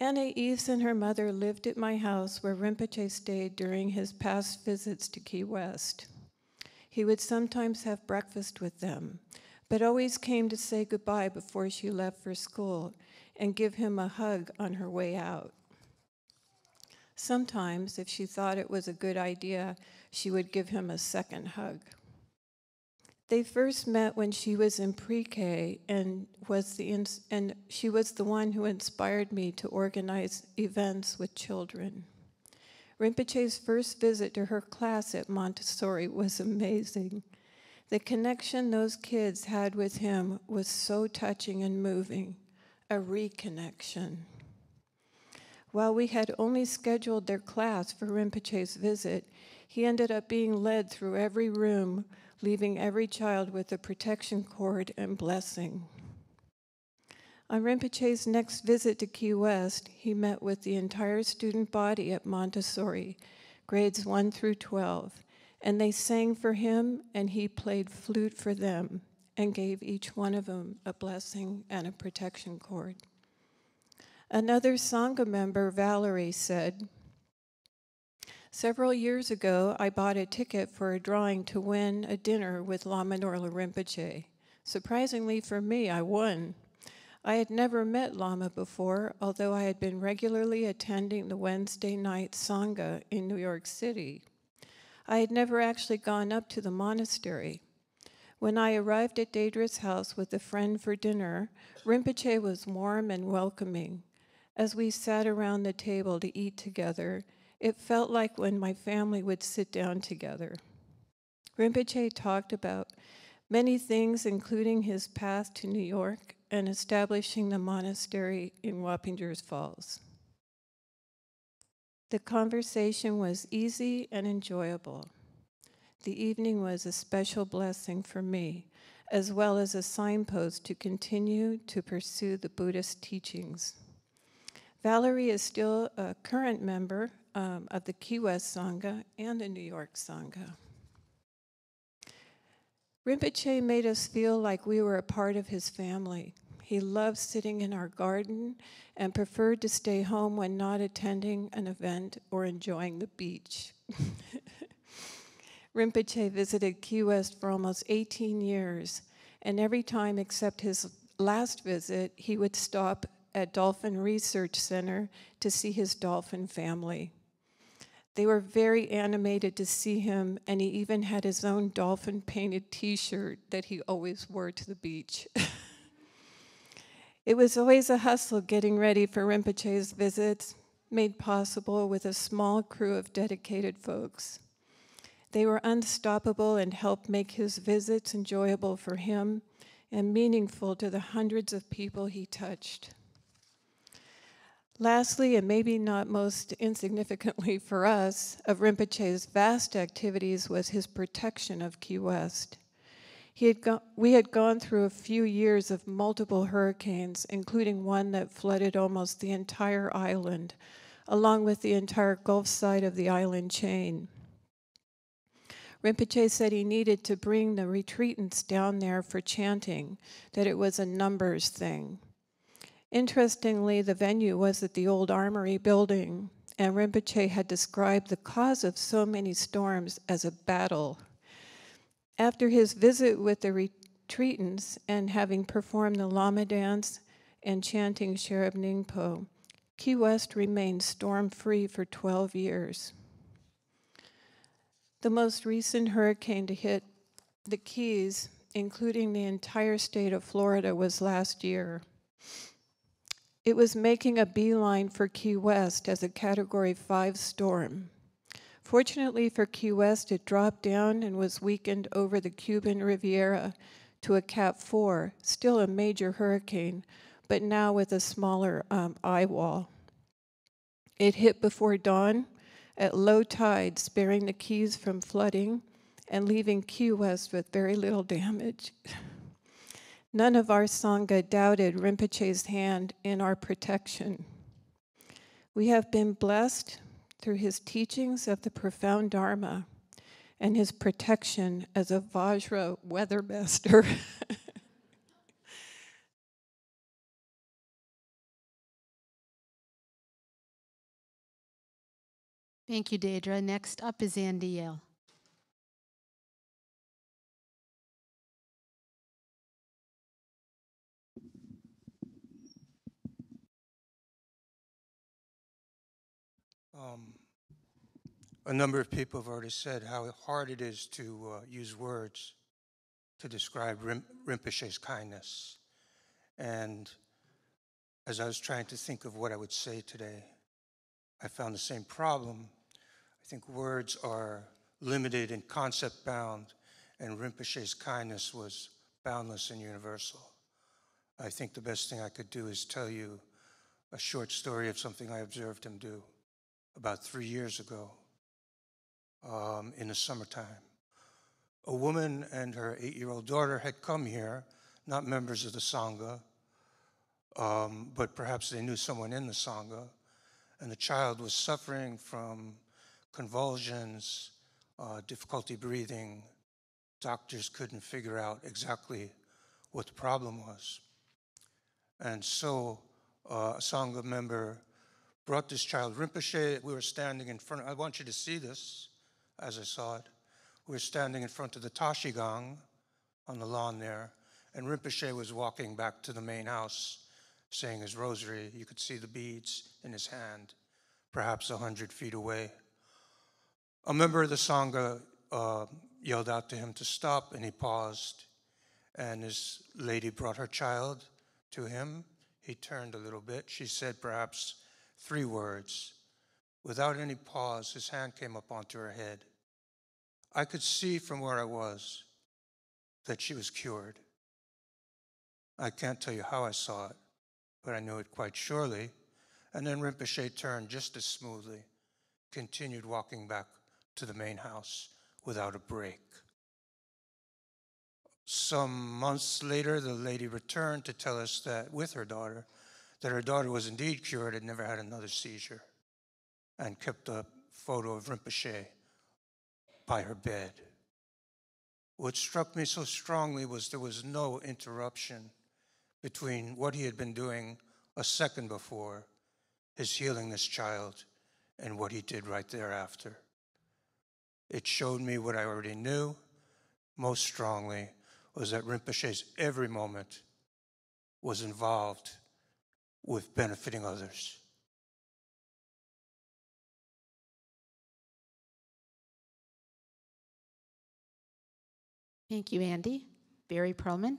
Speaker 5: Anais and her mother lived at my house where Rinpoche stayed during his past visits to Key West. He would sometimes have breakfast with them, but always came to say goodbye before she left for school and give him a hug on her way out. Sometimes, if she thought it was a good idea, she would give him a second hug. They first met when she was in pre-K and she was the one who inspired me to organize events with children. Rinpoche's first visit to her class at Montessori was amazing. The connection those kids had with him was so touching and moving, a reconnection. While we had only scheduled their class for Rinpoche's visit, he ended up being led through every room, leaving every child with a protection cord and blessing. On Rinpoche's next visit to Key West, he met with the entire student body at Montessori, grades 1 through 12, and they sang for him, and he played flute for them and gave each one of them a blessing and a protection cord. Another Sangha member, Valerie, said, "Several years ago, I bought a ticket for a drawing to win a dinner with Lama Norlha Rinpoche. Surprisingly for me, I won. I had never met Lama before, although I had been regularly attending the Wednesday night Sangha in New York City. I had never actually gone up to the monastery. When I arrived at Deidre's house with a friend for dinner, Rinpoche was warm and welcoming. As we sat around the table to eat together, it felt like when my family would sit down together. Rinpoche talked about many things, including his path to New York and establishing the monastery in Wappingers Falls. The conversation was easy and enjoyable. The evening was a special blessing for me, as well as a signpost to continue to pursue the Buddhist teachings. Valerie is still a current member of the Key West Sangha and the New York Sangha. Rinpoche made us feel like we were a part of his family. He loved sitting in our garden and preferred to stay home when not attending an event or enjoying the beach. Rinpoche visited Key West for almost 18 years, and every time except his last visit, he would stop at Dolphin Research Center to see his dolphin family. They were very animated to see him, and he even had his own dolphin-painted t-shirt that he always wore to the beach. It was always a hustle getting ready for Rinpoche's visits, made possible with a small crew of dedicated folks. They were unstoppable and helped make his visits enjoyable for him and meaningful to the hundreds of people he touched. Lastly, and maybe not most insignificantly for us, of Rinpoche's vast activities was his protection of Key West. We had gone through a few years of multiple hurricanes, including one that flooded almost the entire island, along with the entire Gulf side of the island chain. Rinpoche said he needed to bring the retreatants down there for chanting, that it was a numbers thing. Interestingly, the venue was at the old Armory building, and Rinpoche had described the cause of so many storms as a battle. After his visit with the retreatants and having performed the Lama dance and chanting Sherab Ningpo, Key West remained storm-free for 12 years. The most recent hurricane to hit the Keys, including the entire state of Florida, was last year. It was making a beeline for Key West as a Category 5 storm. Fortunately for Key West, it dropped down and was weakened over the Cuban Riviera to a Cat 4, still a major hurricane, but now with a smaller eye wall. It hit before dawn at low tide, sparing the Keys from flooding and leaving Key West with very little damage. None of our Sangha doubted Rinpoche's hand in our protection. We have been blessed through his teachings of the profound Dharma and his protection as a Vajra weathermaster.
Speaker 1: Thank you, Deidre. Next up is Andy Yale.
Speaker 6: A number of people have already said how hard it is to use words to describe Rinpoche's kindness. And as I was trying to think of what I would say today, I found the same problem. I think words are limited and concept bound, and Rinpoche's kindness was boundless and universal. I think the best thing I could do is tell you a short story of something I observed him do about 3 years ago in the summertime. A woman and her 8-year-old daughter had come here, not members of the Sangha, but perhaps they knew someone in the Sangha, and the child was suffering from convulsions, difficulty breathing. Doctors couldn't figure out exactly what the problem was. And so a Sangha member brought this child. Rinpoche, we were standing in front, I want you to see this as I saw it. We were standing in front of the Tashigang on the lawn there, and Rinpoche was walking back to the main house, saying his rosary. You could see the beads in his hand, perhaps 100 feet away. A member of the Sangha yelled out to him to stop, and he paused. And his lady brought her child to him. He turned a little bit. She said perhaps 3 words. Without any pause, his hand came up onto her head. I could see from where I was that she was cured. I can't tell you how I saw it, but I knew it quite surely. And then Rinpoche turned just as smoothly, continued walking back to the main house without a break. Some months later, the lady returned to tell us that with her daughter, that her daughter was indeed cured, had never had another seizure, and kept a photo of Rinpoche by her bed. What struck me so strongly was there was no interruption between what he had been doing a second before, his healing this child, and what he did right thereafter. It showed me what I already knew most strongly, was that Rinpoche's every moment was involved with benefiting others.
Speaker 1: Thank you, Andy. Barry Perlman.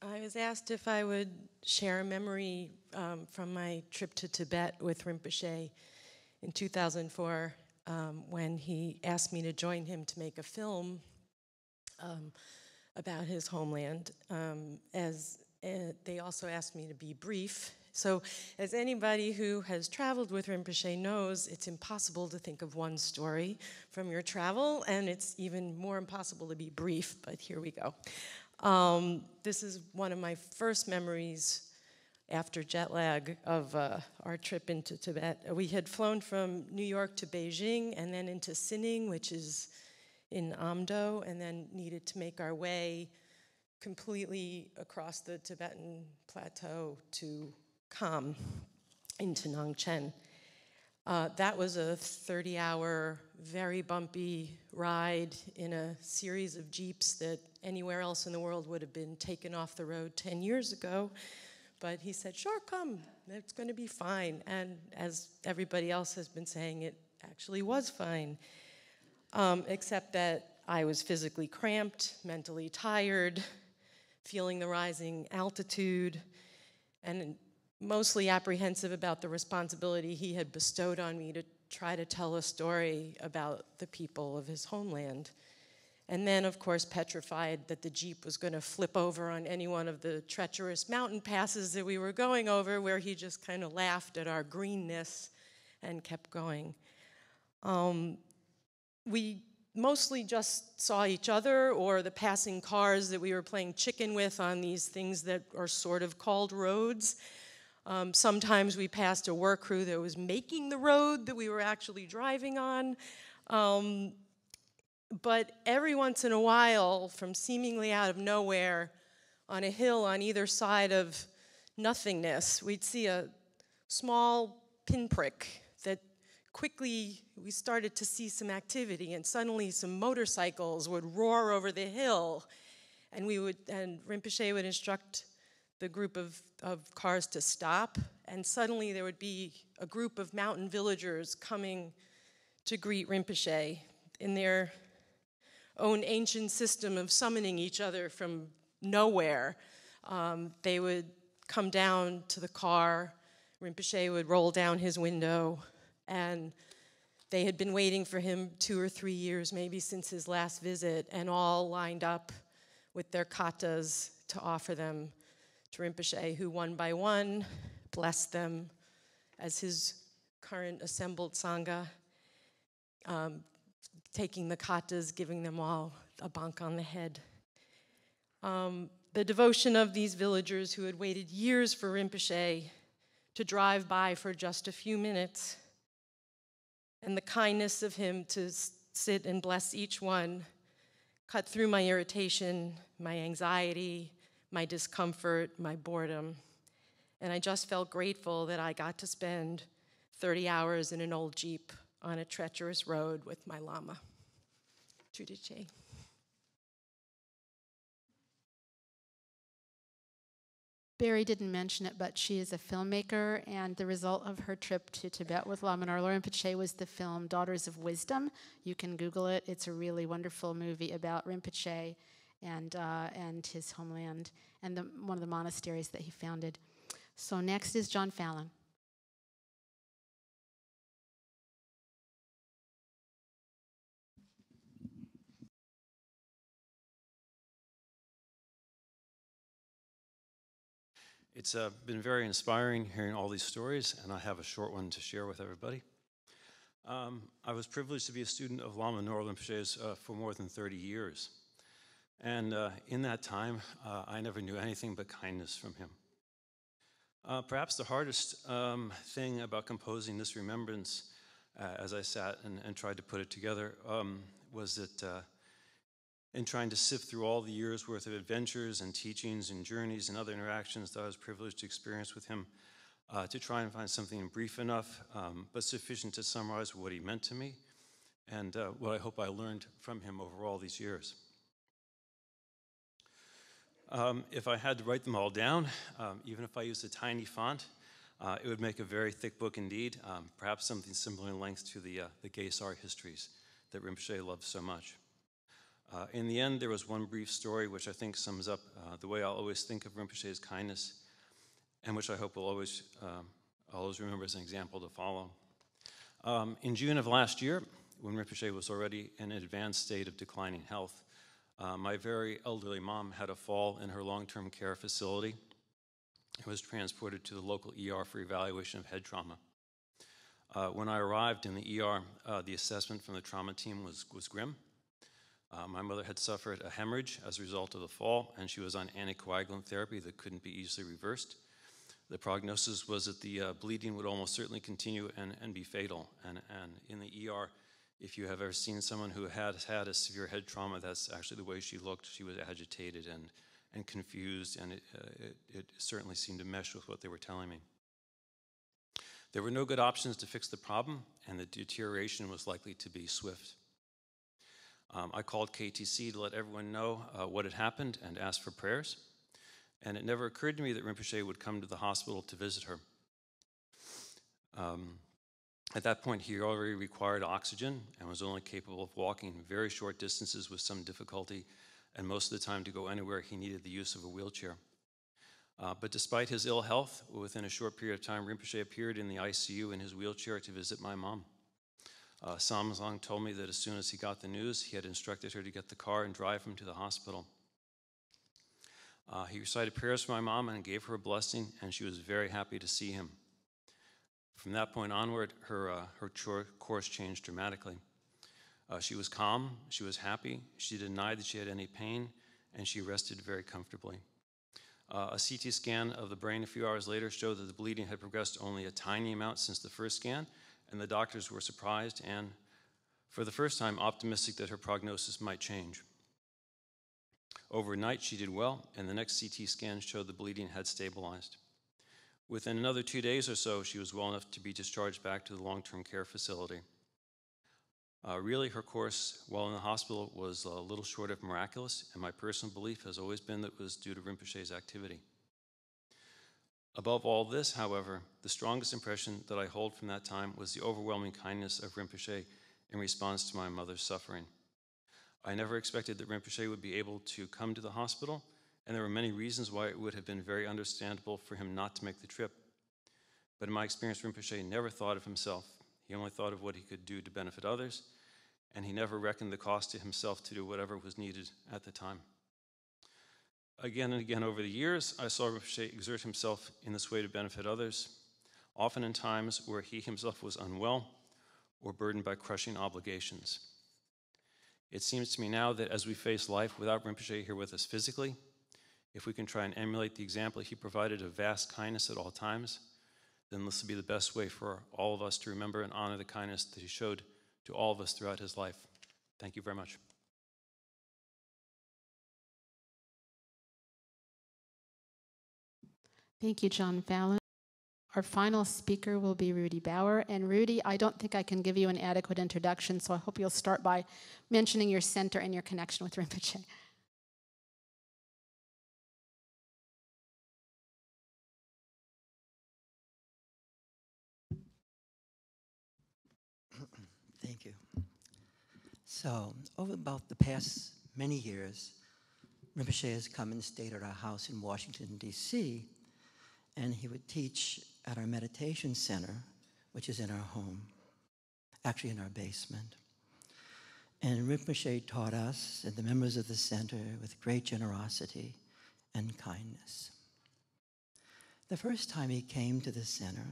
Speaker 7: I was asked if I would share a memory from my trip to Tibet with Rinpoche in 2004 when he asked me to join him to make a film about his homeland. They also asked me to be brief. So as anybody who has traveled with Rinpoche knows, it's impossible to think of one story from your travel, and it's even more impossible to be brief, but here we go. This is one of my first memories after jet lag of our trip into Tibet. We had flown from New York to Beijing and then into Sining, which is in Amdo, and then needed to make our way completely across the Tibetan plateau to Kham into Nangchen. That was a 30-hour, very bumpy ride in a series of jeeps that anywhere else in the world would have been taken off the road 10 years ago. But he said, sure, come, it's going to be fine. And as everybody else has been saying, it actually was fine, except that I was physically cramped, mentally tired, feeling the rising altitude, and mostly apprehensive about the responsibility he had bestowed on me to try to tell a story about the people of his homeland. And then, of course, petrified that the Jeep was going to flip over on any one of the treacherous mountain passes that we were going over, where he just kind of laughed at our greenness and kept going. We mostly just saw each other or the passing cars that we were playing chicken with on these things that are sort of called roads. Sometimes we passed a work crew that was making the road that we were actually driving on. But every once in a while, from seemingly out of nowhere, on a hill on either side of nothingness, we'd see a small pinprick that quickly we started to see some activity, and suddenly some motorcycles would roar over the hill, and Rinpoche would instruct the group of cars to stop, and suddenly there would be a group of mountain villagers coming to greet Rinpoche. in their own ancient system of summoning each other from nowhere. They would come down to the car, Rinpoche would roll down his window, and they had been waiting for him 2 or 3 years, maybe since his last visit, and all lined up with their katas to offer them to Rinpoche, who one by one blessed them as his current assembled Sangha, taking the katas, giving them all a bonk on the head. The devotion of these villagers who had waited years for Rinpoche to drive by for just a few minutes, and the kindness of him to sit and bless each one, cut through my irritation, my anxiety, my discomfort, my boredom. And I just felt grateful that I got to spend 30 hours in an old Jeep on a treacherous road with my Lama. Judice.
Speaker 1: Barry didn't mention it, but she is a filmmaker, and the result of her trip to Tibet with Lama Norlha Rinpoche was the film Daughters of Wisdom. You can Google it. It's a really wonderful movie about Rinpoche and his homeland and one of the monasteries that he founded. So next is John Fallon.
Speaker 8: It's been very inspiring hearing all these stories, and I have a short one to share with everybody. I was privileged to be a student of Lama Norlha Rinpoche's for more than 30 years. And in that time, I never knew anything but kindness from him. Perhaps the hardest thing about composing this remembrance as I sat and tried to put it together was that in trying to sift through all the years' worth of adventures and teachings and journeys and other interactions that I was privileged to experience with him, to try and find something brief enough, but sufficient to summarize what he meant to me and what I hope I learned from him over all these years. If I had to write them all down, even if I used a tiny font, it would make a very thick book indeed, perhaps something similar in length to the Gesar histories that Rinpoche loved so much. In the end, there was one brief story which I think sums up the way I'll always think of Rinpoche's kindness, and which I hope will always remember as an example to follow. In June of last year, when Rinpoche was already in an advanced state of declining health, my very elderly mom had a fall in her long-term care facility and was transported to the local ER for evaluation of head trauma. When I arrived in the ER, the assessment from the trauma team was grim. My mother had suffered a hemorrhage as a result of the fall, and she was on anticoagulant therapy that couldn't be easily reversed. The prognosis was that the bleeding would almost certainly continue and be fatal. And in the ER, if you have ever seen someone who has had a severe head trauma, that's actually the way she looked. She was agitated and confused, and it certainly seemed to mesh with what they were telling me. There were no good options to fix the problem, and the deterioration was likely to be swift. I called KTC to let everyone know what had happened and asked for prayers. And it never occurred to me that Rinpoche would come to the hospital to visit her. At that point, he already required oxygen and was only capable of walking very short distances with some difficulty, and most of the time to go anywhere, he needed the use of a wheelchair. But despite his ill health, within a short period of time, Rinpoche appeared in the ICU in his wheelchair to visit my mom. Samsung told me that as soon as he got the news, he had instructed her to get the car and drive him to the hospital. He recited prayers for my mom and gave her a blessing, and she was very happy to see him. From that point onward, her course changed dramatically. She was calm, she was happy, she denied that she had any pain, and she rested very comfortably. A CT scan of the brain a few hours later showed that the bleeding had progressed only a tiny amount since the first scan, and the doctors were surprised and, for the first time, optimistic that her prognosis might change. Overnight, she did well, and the next CT scan showed the bleeding had stabilized. Within another 2 days or so, she was well enough to be discharged back to the long-term care facility. Really, her course while in the hospital was a little short of miraculous, and my personal belief has always been that it was due to Rinpoche's activity. Above all this, however, the strongest impression that I hold from that time was the overwhelming kindness of Rinpoche in response to my mother's suffering. I never expected that Rinpoche would be able to come to the hospital, and there were many reasons why it would have been very understandable for him not to make the trip. But in my experience, Rinpoche never thought of himself. He only thought of what he could do to benefit others, and he never reckoned the cost to himself to do whatever was needed at the time. Again and again over the years, I saw Rinpoche exert himself in this way to benefit others, often in times where he himself was unwell or burdened by crushing obligations. It seems to me now that as we face life without Rinpoche here with us physically, if we can try and emulate the example he provided of vast kindness at all times, then this will be the best way for all of us to remember and honor the kindness that he showed to all of us throughout his life. Thank you very much.
Speaker 1: Thank you, John Fallon. Our final speaker will be Rudy Bauer. And Rudy, I don't think I can give you an adequate introduction, so I hope you'll start by mentioning your center and your connection with Rinpoche.
Speaker 9: Thank you. So, over about the past many years, Rinpoche has come and stayed at our house in Washington, D.C., and he would teach at our meditation center, which is in our home, actually in our basement. And Rinpoche taught us and the members of the center with great generosity and kindness. The first time he came to the center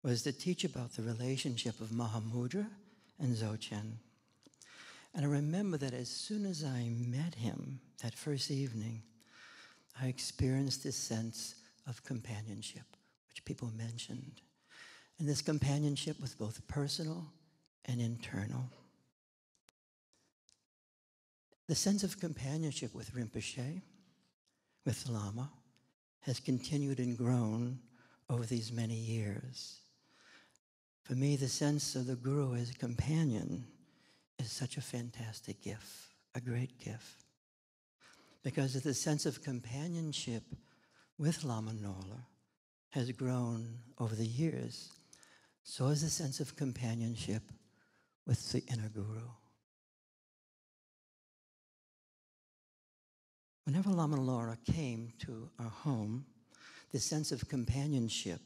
Speaker 9: was to teach about the relationship of Mahamudra and Dzogchen. And I remember that as soon as I met him that first evening, I experienced this sense of companionship, which people mentioned. And this companionship was both personal and internal. The sense of companionship with Rinpoche, with the Lama, has continued and grown over these many years. For me, the sense of the Guru as a companion is such a fantastic gift, a great gift. Because the sense of companionship with Lama Norlha has grown over the years, so has the sense of companionship with the inner Guru. Whenever Lama Norlha came to our home, the sense of companionship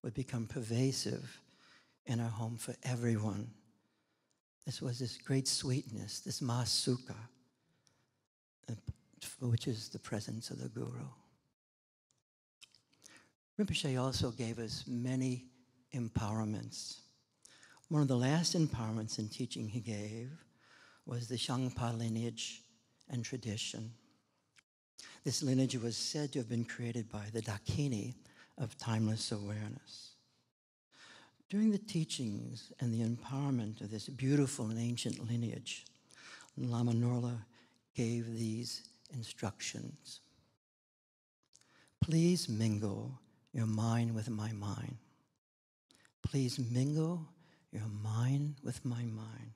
Speaker 9: would become pervasive in our home for everyone. This was this great sweetness, this Mahasukha, which is the presence of the Guru. Rinpoche also gave us many empowerments. One of the last empowerments in teaching he gave was the Shangpa lineage and tradition. This lineage was said to have been created by the Dakini of timeless awareness. During the teachings and the empowerment of this beautiful and ancient lineage, Lama Norlha gave these instructions. Please mingle your mind with my mind. Please mingle your mind with my mind.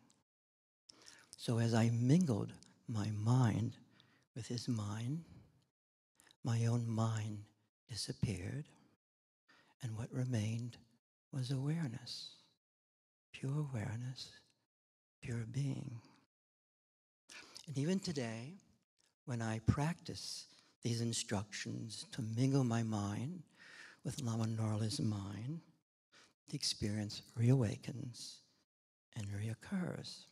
Speaker 9: So as I mingled my mind with his mind, my own mind disappeared, and what remained was awareness, pure being. And even today, when I practice these instructions to mingle my mind with Lama Norlha's mind, the experience reawakens and reoccurs.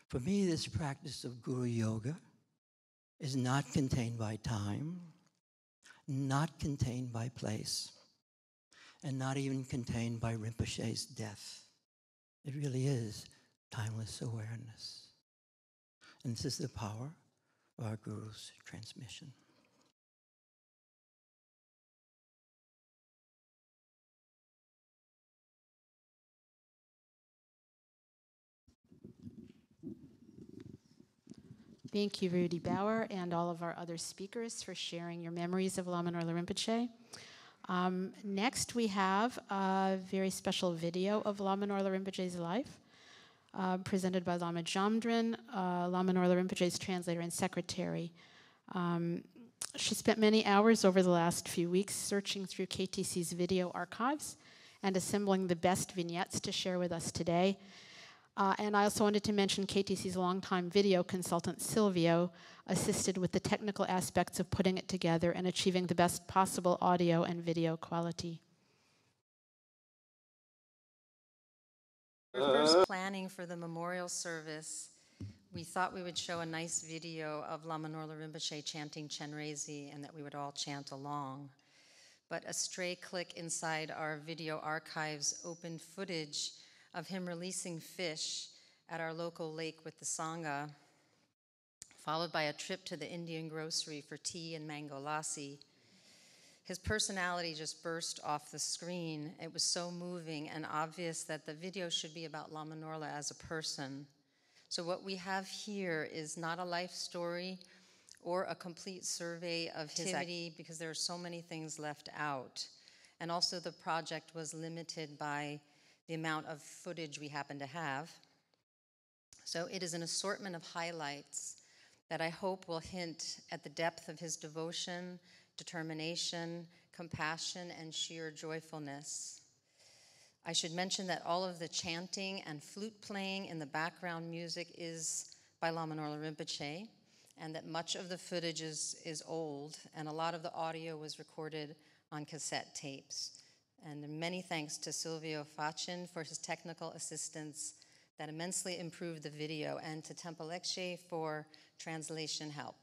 Speaker 9: For me, this practice of Guru Yoga is not contained by time, not contained by place, and not even contained by Rinpoche's death. It really is timeless awareness. And this is the power of our Guru's transmission.
Speaker 1: Thank you, Rudy Bauer, and all of our other speakers for sharing your memories of Lama Norlha Rinpoche. Next, we have a very special video of Lama Norlha Rinpoche's life, presented by Lama Jamdren, Lama Norlha Rinpoche's translator and secretary. She spent many hours over the last few weeks searching through KTC's video archives and assembling the best vignettes to share with us today. And I also wanted to mention KTC's longtime video consultant, Silvio, assisted with the technical aspects of putting it together and achieving the best possible audio and video quality.
Speaker 3: First planning for the memorial service, we thought we would show a nice video of Lama Norlha Rinpoche chanting Chenrezi and that we would all chant along. But a stray click inside our video archives opened footage of him releasing fish at our local lake with the Sangha, followed by a trip to the Indian grocery for tea and mango lassi. His personality just burst off the screen. It was so moving and obvious that the video should be about Lama Norlha as a person. So what we have here is not a life story or a complete survey of his activity, because there are so many things left out. And also the project was limited by the amount of footage we happen to have. So it is an assortment of highlights that I hope will hint at the depth of his devotion, determination, compassion, and sheer joyfulness. I should mention that all of the chanting and flute playing in the background music is by Lama Norlha Rinpoche, and that much of the footage is old, and a lot of the audio was recorded on cassette tapes. And many thanks to Silvio Facin for his technical assistance that immensely improved the video, and to Temple Lekshe for translation help.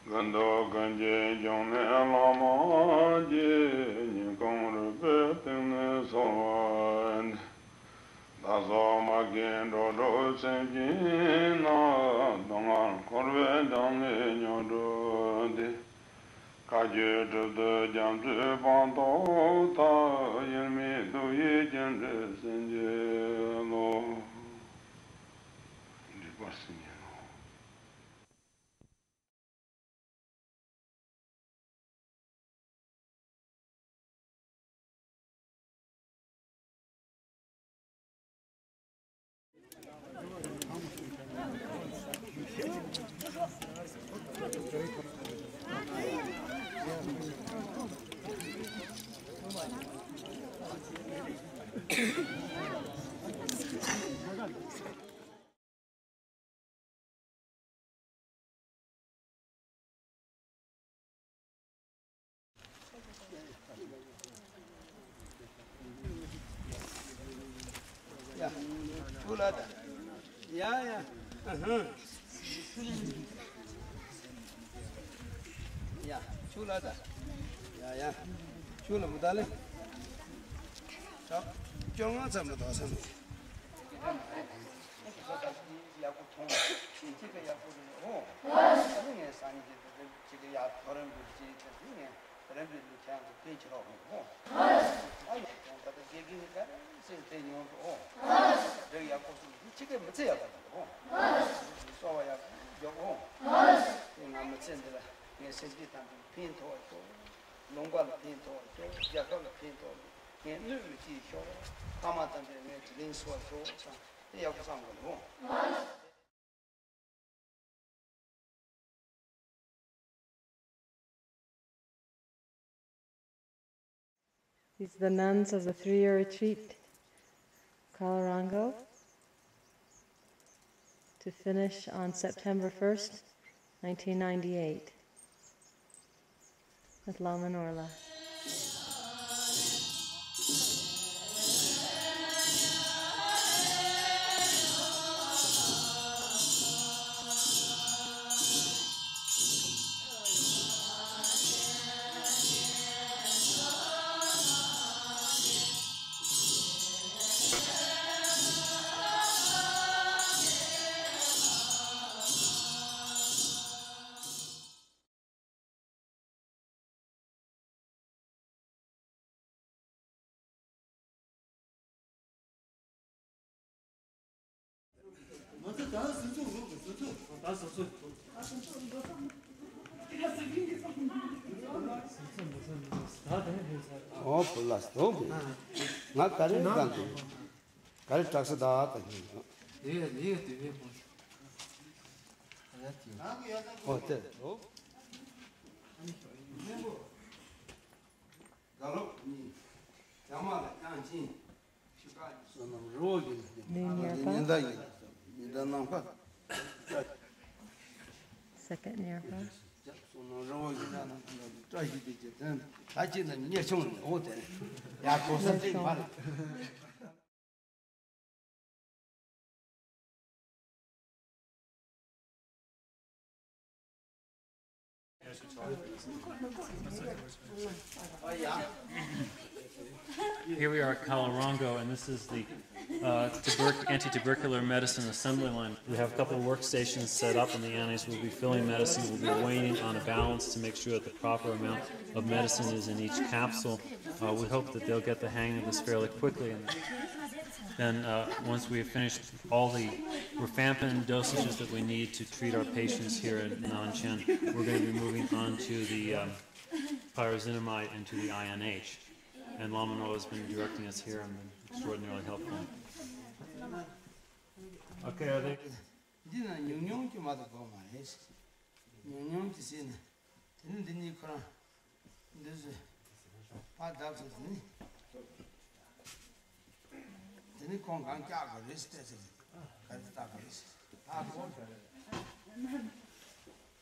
Speaker 10: Gando ganje jone lama je ni kong rupe tene soan dazo magen do do senji na dongan korve dange nyodo de kaje de jam de bando ta yemi do ye jende senje lo di pasini
Speaker 11: chulada. Yeah. Yeah, chulada. Yeah. Chula mudale. Chop. Jonga sama dosa.
Speaker 12: These are the nuns of the 3-year retreat, Kalarango, to finish on September 1st, 1998, with Lama Norlha.
Speaker 11: Oh, plus, oh, not carry it. Carry tax that. Oh,
Speaker 12: Second Nirpa.
Speaker 13: Here we are at Kalarango, and this is the anti-tubercular medicine assembly line. We have a couple of workstations set up in the annex. We'll be filling medicine. We'll be weighing on a balance to make sure that the proper amount of medicine is in each capsule. We hope that they'll get the hang of this fairly quickly. And then once we have finished all the rifampin dosages that we need to treat our patients here in Nanchen, we're going to be moving on to the pyrazinamide and to the INH. And Lama Norlha has been directing us here and been extraordinarily helpful. Okay, are they?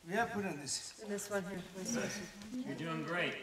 Speaker 11: We are putting this.
Speaker 12: This one here.
Speaker 13: You're doing great.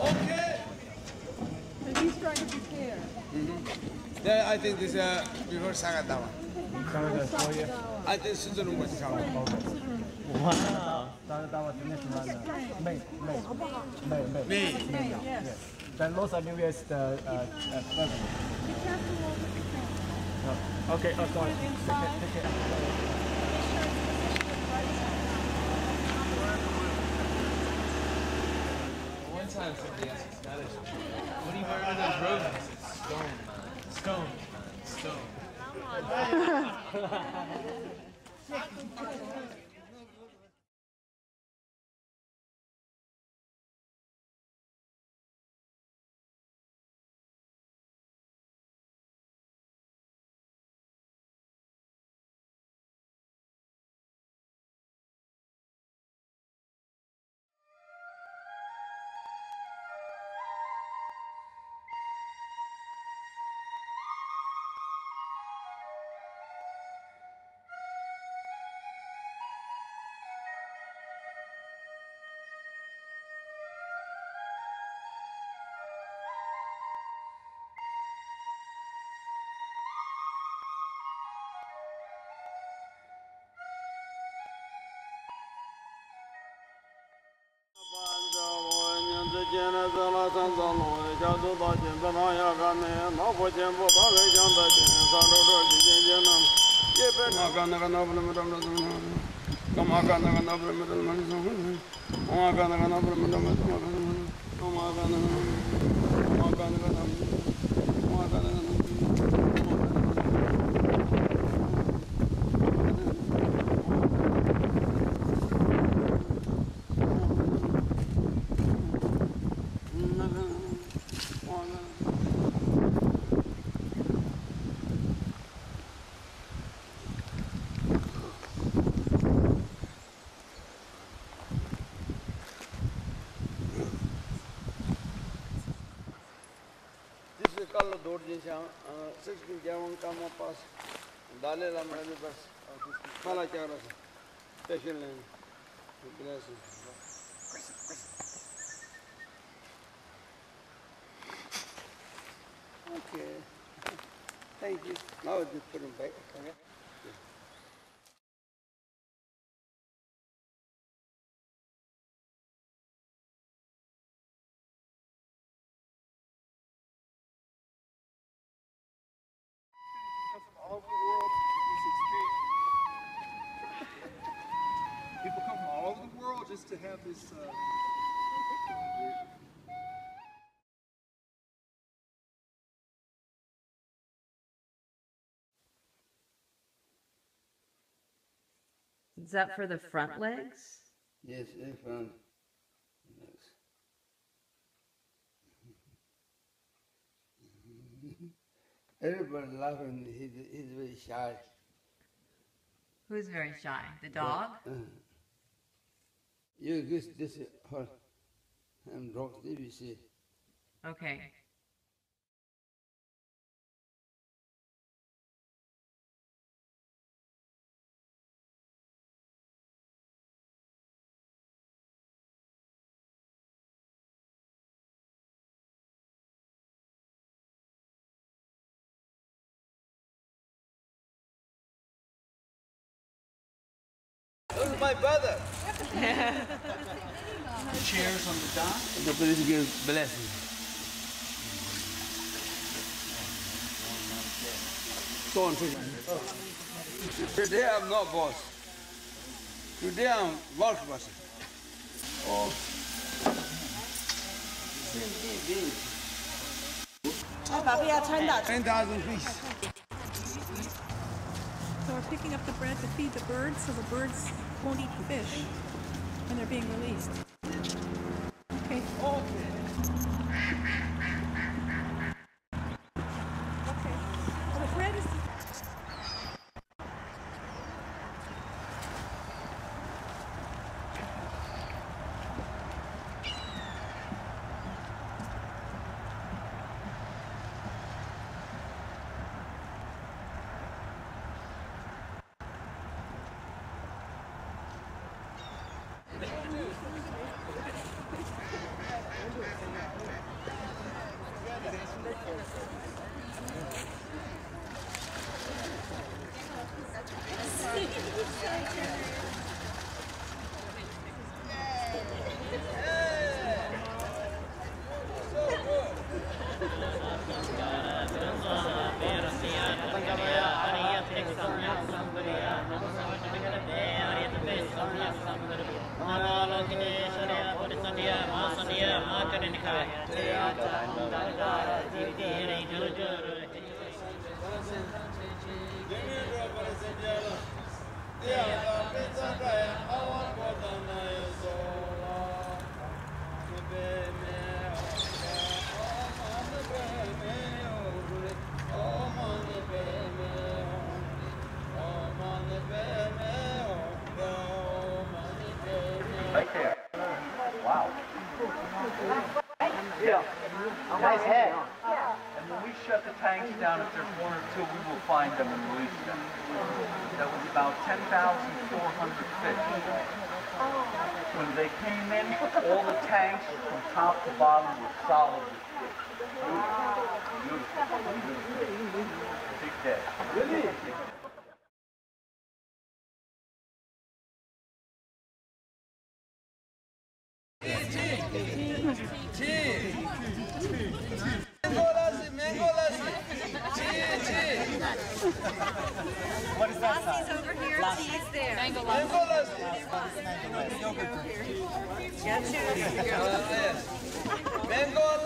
Speaker 14: Okay.
Speaker 12: And he's trying to prepare.
Speaker 14: Yeah, I think this is before Sagatawa. I think Suzurum was
Speaker 15: Wow. Sagatawa is next one. May. Yes. Then Rosa New Year is the first. Okay, oh, sorry. Take it.
Speaker 14: One time somebody asked me Scottish, what do you wear under those roses? It's stone. Stone. Dalai Lama has a Malachara special name. Bless you. Okay. Thank you. Now I just put him back. Okay.
Speaker 16: All over the world, people come from all over the world just to have this.
Speaker 12: Is that for the front legs?
Speaker 14: Yes, in front. Yes. Everybody laughing. He's very shy.
Speaker 12: Who's very shy? The dog?
Speaker 14: You this her and dog see.
Speaker 12: Okay.
Speaker 14: This is my brother.
Speaker 17: Chairs on the dock.
Speaker 11: The police give blessing. Go on, today I'm not boss. Today I'm work person. Oh. 10,000 please.
Speaker 18: So we're picking up the bread to feed the birds, so the birds won't eat the fish when they're being released. Okay. Okay. So the bread is.
Speaker 17: Right there. Wow. Yeah. Nice head. And when we shut the tanks down, if there's one or two, we will find them and release them. That was about 10,400 fish. When they came in, all the tanks from top to bottom were solid with fish. Beautiful. Beautiful. Big day. Really?
Speaker 19: What is that? Lassie's over here, tea's there. Mango lassi.
Speaker 11: Mango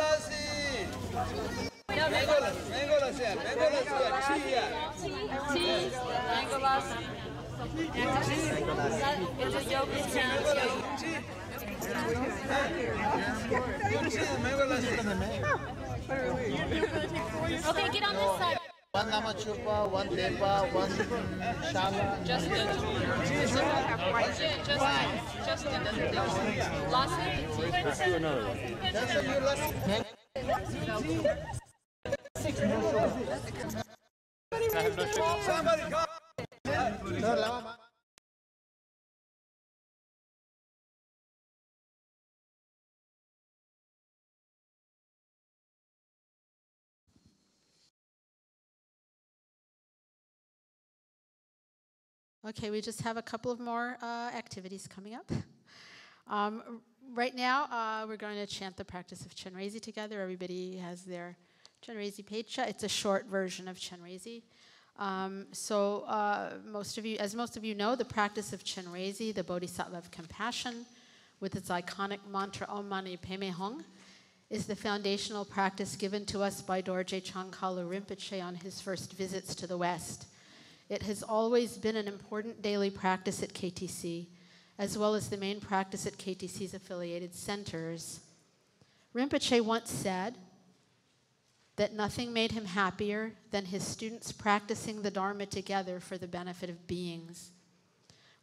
Speaker 11: lassi. Mango lassi.
Speaker 19: Tea. Mango lassi. It's a yogurt tea. Okay, get on this side.
Speaker 20: One Lama Chupa, one Depa, one Shala.
Speaker 19: Just the lassi.
Speaker 20: Let's do another one. That's a new lassi.
Speaker 11: Somebody come.
Speaker 20: No, Lama.
Speaker 1: Okay, we just have a couple of more activities coming up. Right now, we're going to chant the practice of Chenrezi together. Everybody has their Chenrezi Pecha. It's a short version of Chenrezi. Most of you know, the practice of Chenrezi, the Bodhisattva of compassion, with its iconic mantra Om Mani Padme Hung, is the foundational practice given to us by Dorje Changkalu Rinpoche on his first visits to the West. It has always been an important daily practice at KTC, as well as the main practice at KTC's affiliated centers. Rinpoche once said that nothing made him happier than his students practicing the Dharma together for the benefit of beings.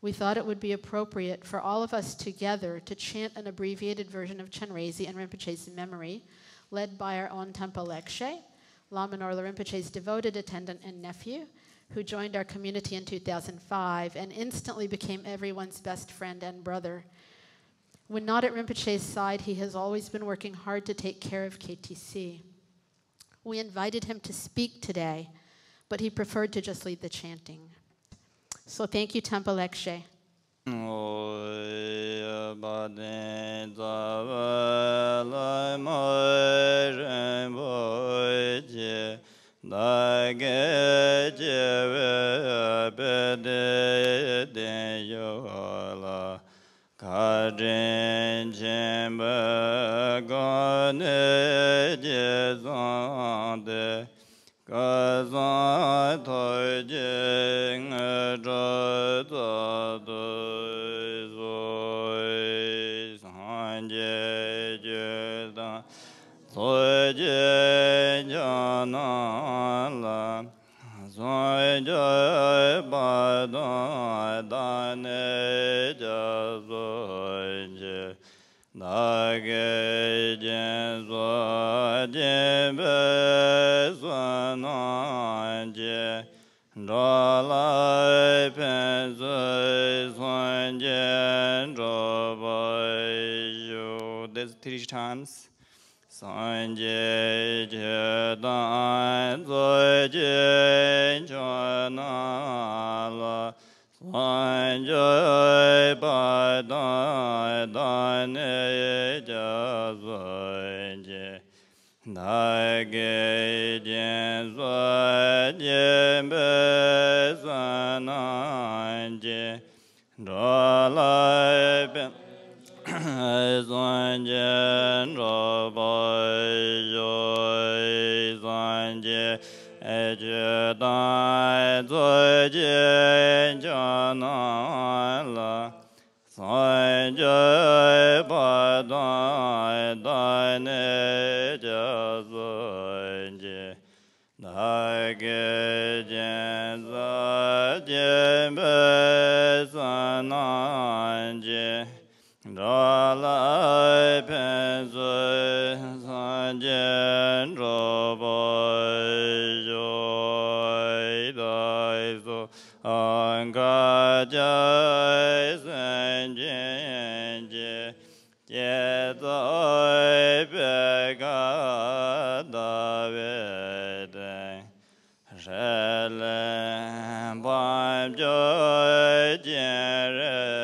Speaker 1: We thought it would be appropriate for all of us together to chant an abbreviated version of Chenrezi in Rinpoche's memory, led by our own Tempa Lekshe, Lama Norlha Rinpoche's devoted attendant and nephew, who joined our community in 2005 and instantly became everyone's best friend and brother. When not at Rinpoche's side, he has always been working hard to take care of KTC. We invited him to speak today, but he preferred to just lead the chanting. So thank you, Tempa Lekshe.
Speaker 21: There's 3 times. Sanje dan zoje janala sanje badan dan jazoje nage jen zoje bezananje dalai ben Zanje Rabai Joy Zanje Eje Dai Zoje Janala Zanje Badai Dane Jazoje Nage Jen Zaje Bezananje Dalai Penzo Sanjen Rabai Joy Daiso Angajai Sanjen Jedai Bega Davide Shelen Bam Joy Jereze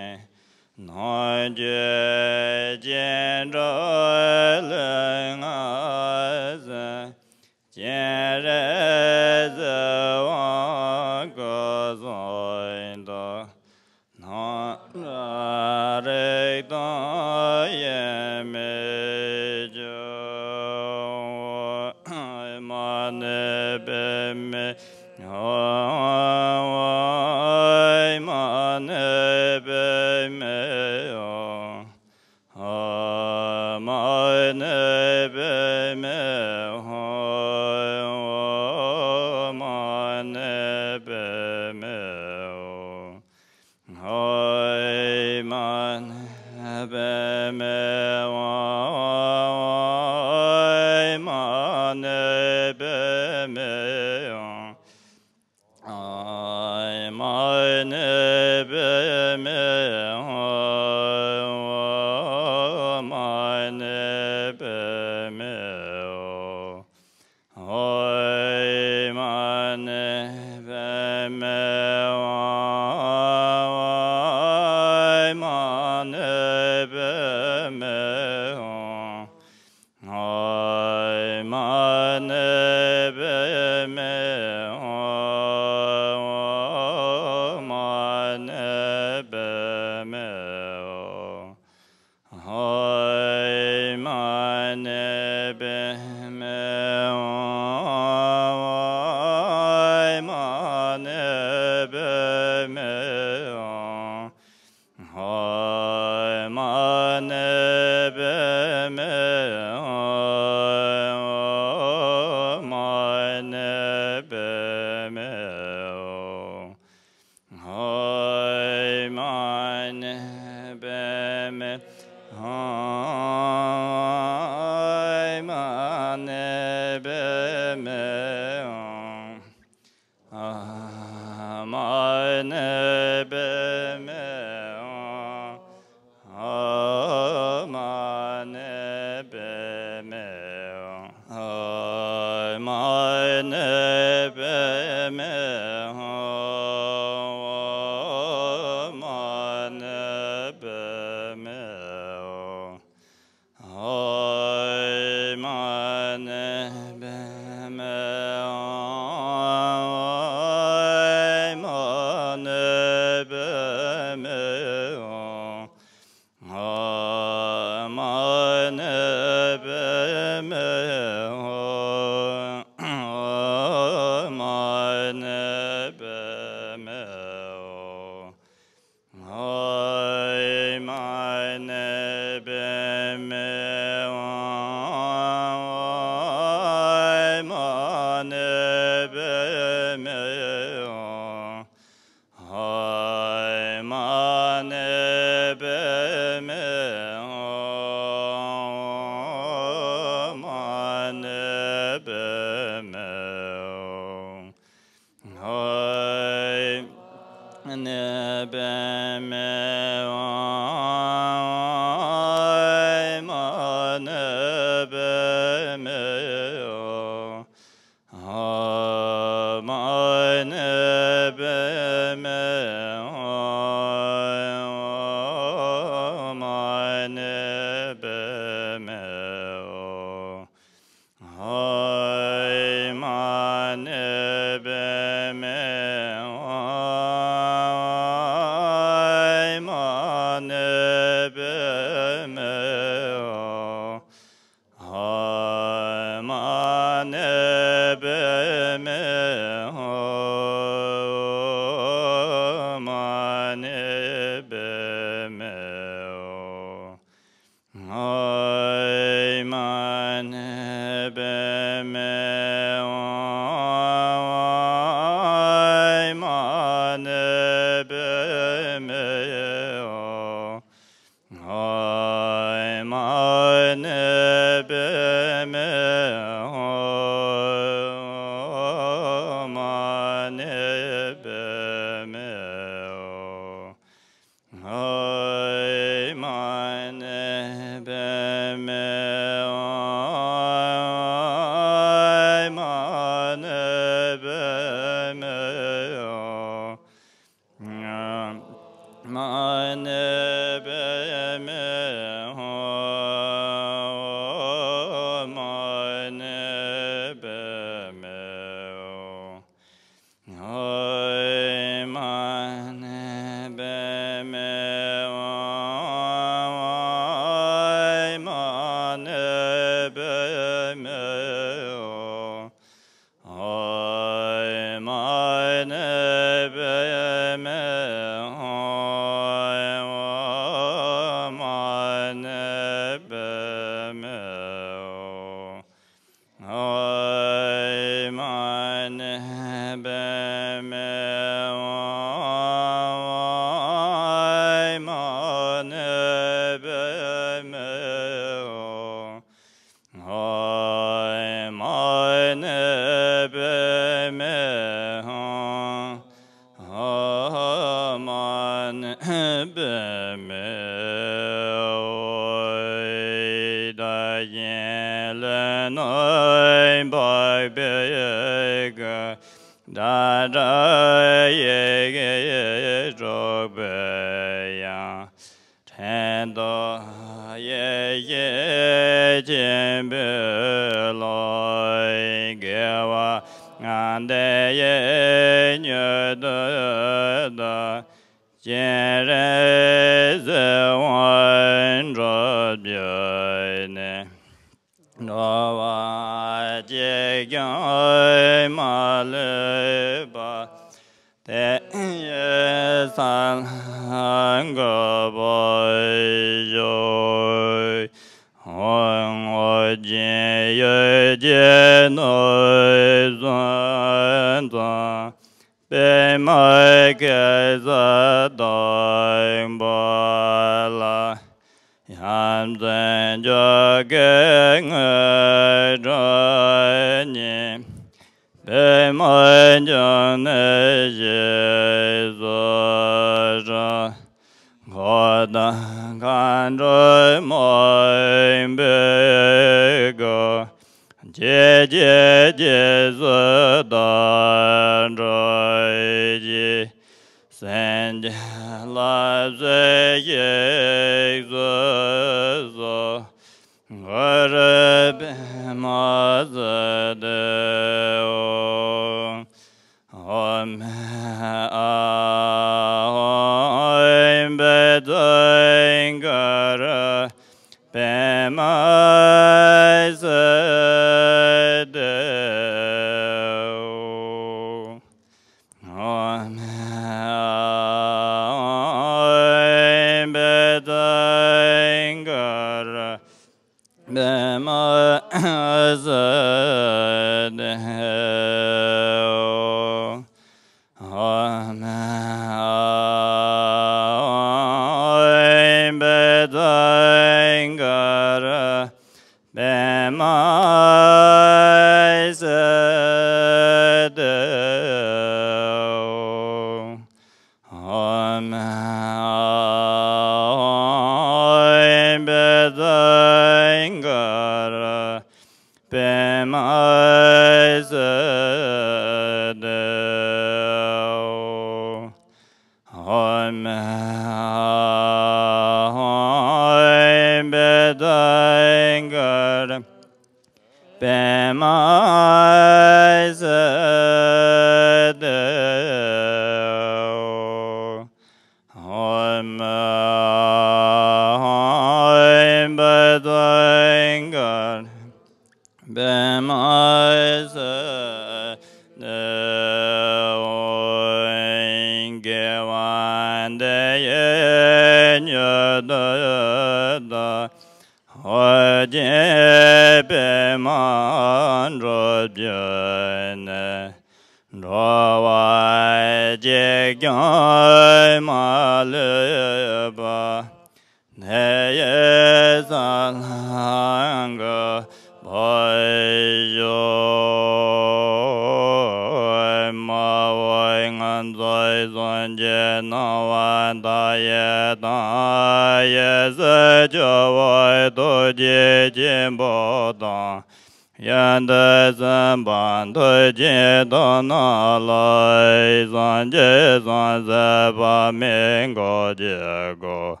Speaker 21: Yanda zamban to je do na lai zan je zan za ba men go je go.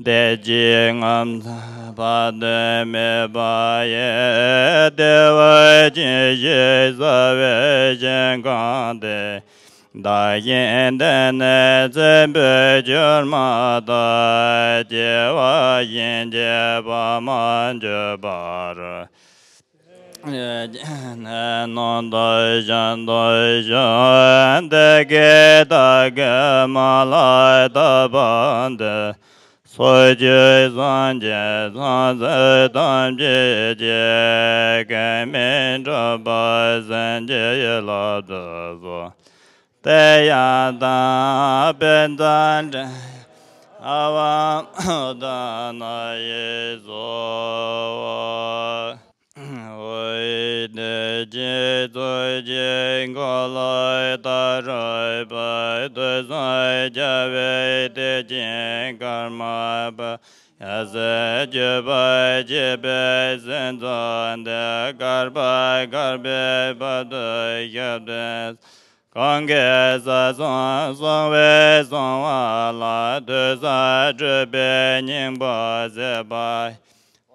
Speaker 21: De ji ngam ba de me ba ye de wa ji ye za we jen gan de. Da yin de ne zhen be jur ma da je wa yin je ba man je ba ra. Non doi jan de ge da ge ma lai da ban de. So je zan je zan ze dan je je ge min zha ba zan je ye la de zo. Te ya da ben dan zhe awa da na ye zo. Oi de je do je ngo lai da rai ba de zai ja ve de je karma ba ya ze je ba je be zen zan de gar ba be de ya de Kong za zong zong wei zong wa la de za zhe be ning ba ze ba.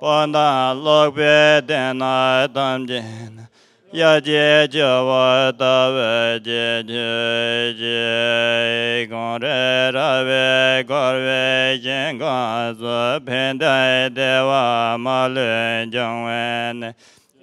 Speaker 21: Bon da lok be den na dam jin. Ya jie je wa da we jie jie jie. Gong re ra we gor we yin gong zi pen dai de wa ma lun jiang wen.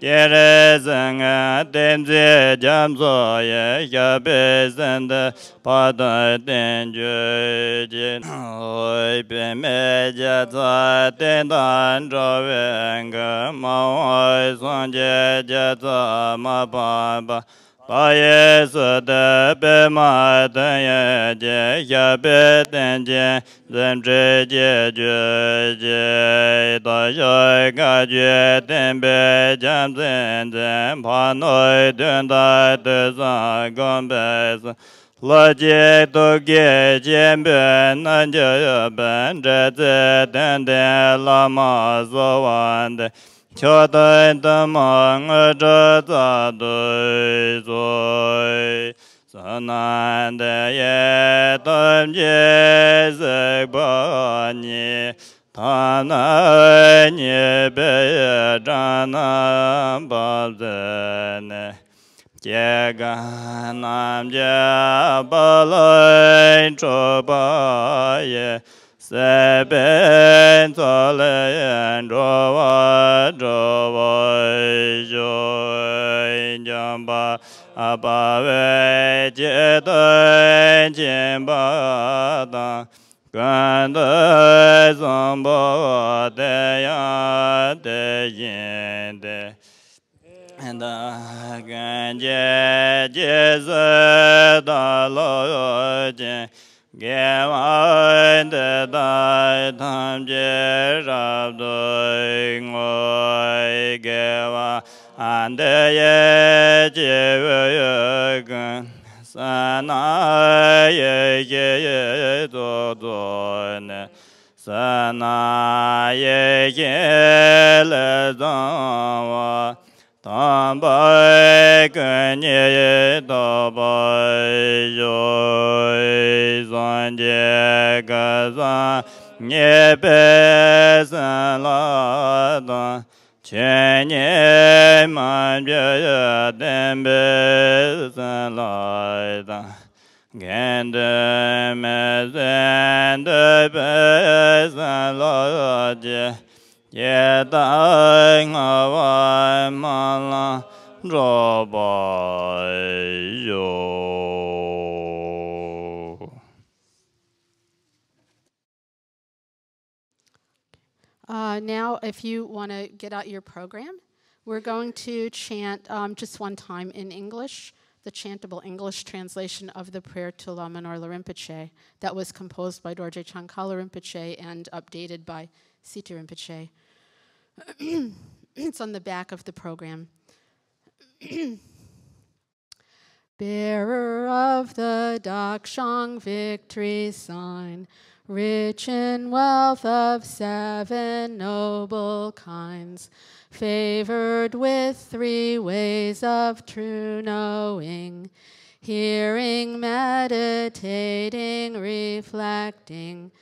Speaker 21: Jie re zeng den zi jam zo ye ya be zeng de pa da den jue jie. Oi be me jia za den dan zhou wen ge ma oi zong jie jie za ma ba ba. Ba ye se de be ma den ye jie ya be den jie zhen zhi jie jue jie da ye ga jue den be jam zhen zhen pa noi dun da de za gong be se. La jie do ge jian ben nan jie ye ben zhe zi den den la ma zo wan de. Qiao dai de ma nge zhe za dui zui. San nan de ye dam jie zi ba ni. Ta na ni be ye zhan nan ba zi ne. Jie gan nam jie ba lai zhou ba ye. Se ben za le yan zhou wa zhou jiang ba. Ba wei jie dai jin ba dang. Gan de zong bo de ya de yin de. And gan jie jie zi da lo jin. Ge wa de dai tam jie rab doi ngoi ge wa an de ye jie wei ye gan. San na ye ye do do ne. San na ye le zang wa. Tam bai gen ye do bai yo. Zan jie ge zan nye be san la dan. Qian ye man bie ye den be san la dan. Gan de me zan de be san la jie. Ye dai nga wai ma la zhou ba yo.
Speaker 1: Now, if you want to get out your program, we're going to chant just one time in English, the chantable English translation of the prayer to Lama Norlha Rinpoche that was composed by Dorje Chankala Rinpoche and updated by Sita Rinpoche. It's on the back of the program. Bearer of the Dakshang victory sign, rich in wealth of 7 noble kinds, favored with 3 ways of true knowing, hearing, meditating, reflecting,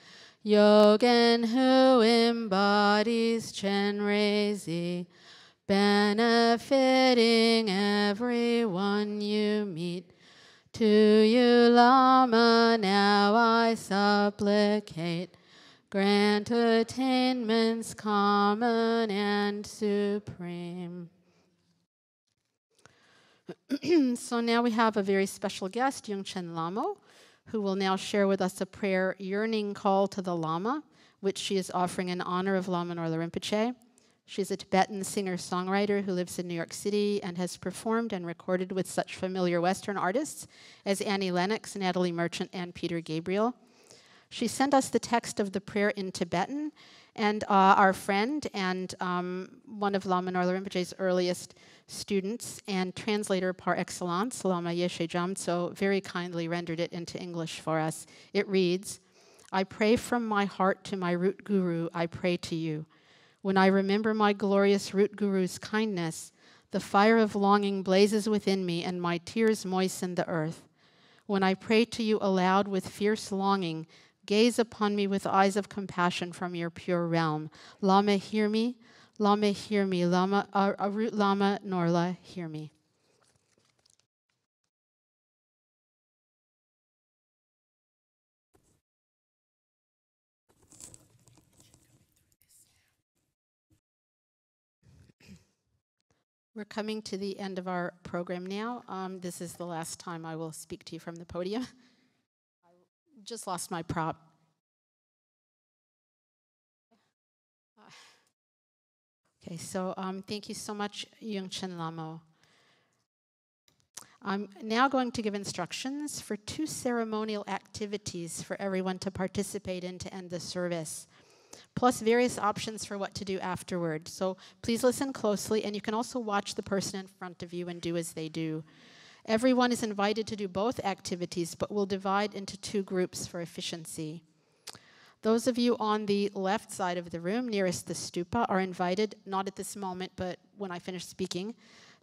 Speaker 1: Yogin who embodies Chenrezi, benefiting everyone you meet. To you, Lama, now I supplicate, grant attainments common and supreme. So now we have a very special guest, Yungchen Lama, who will now share with us a prayer, Yearning Call to the Lama, which she is offering in honor of Lama Norlha Rinpoche. She's a Tibetan singer-songwriter who lives in New York City and has performed and recorded with such familiar Western artists as Annie Lennox, Natalie Merchant, and Peter Gabriel. She sent us the text of the prayer in Tibetan, and our friend and one of Lama Norlha Rinpoche's earliest students and translator par excellence, Lama Yeshe Jamtso, very kindly rendered it into English for us. It reads, I pray from my heart to my root guru, I pray to you. When I remember my glorious root guru's kindness, the fire of longing blazes within me and my tears moisten the earth. When I pray to you aloud with fierce longing, gaze upon me with eyes of compassion from your pure realm. Lama, hear me. Lama, hear me. Lama, Root Lama Norlha, hear me. We're coming to the end of our program now. This is the last time I will speak to you from the podium. I just lost my prop. Okay, so thank you so much, Yungchen Lama. I'm now going to give instructions for 2 ceremonial activities for everyone to participate in to end the service, plus various options for what to do afterward. So please listen closely, and you can also watch the person in front of you and do as they do. Everyone is invited to do both activities, but we'll divide into 2 groups for efficiency. Those of you on the left side of the room, nearest the stupa, are invited, not at this moment, but when I finish speaking,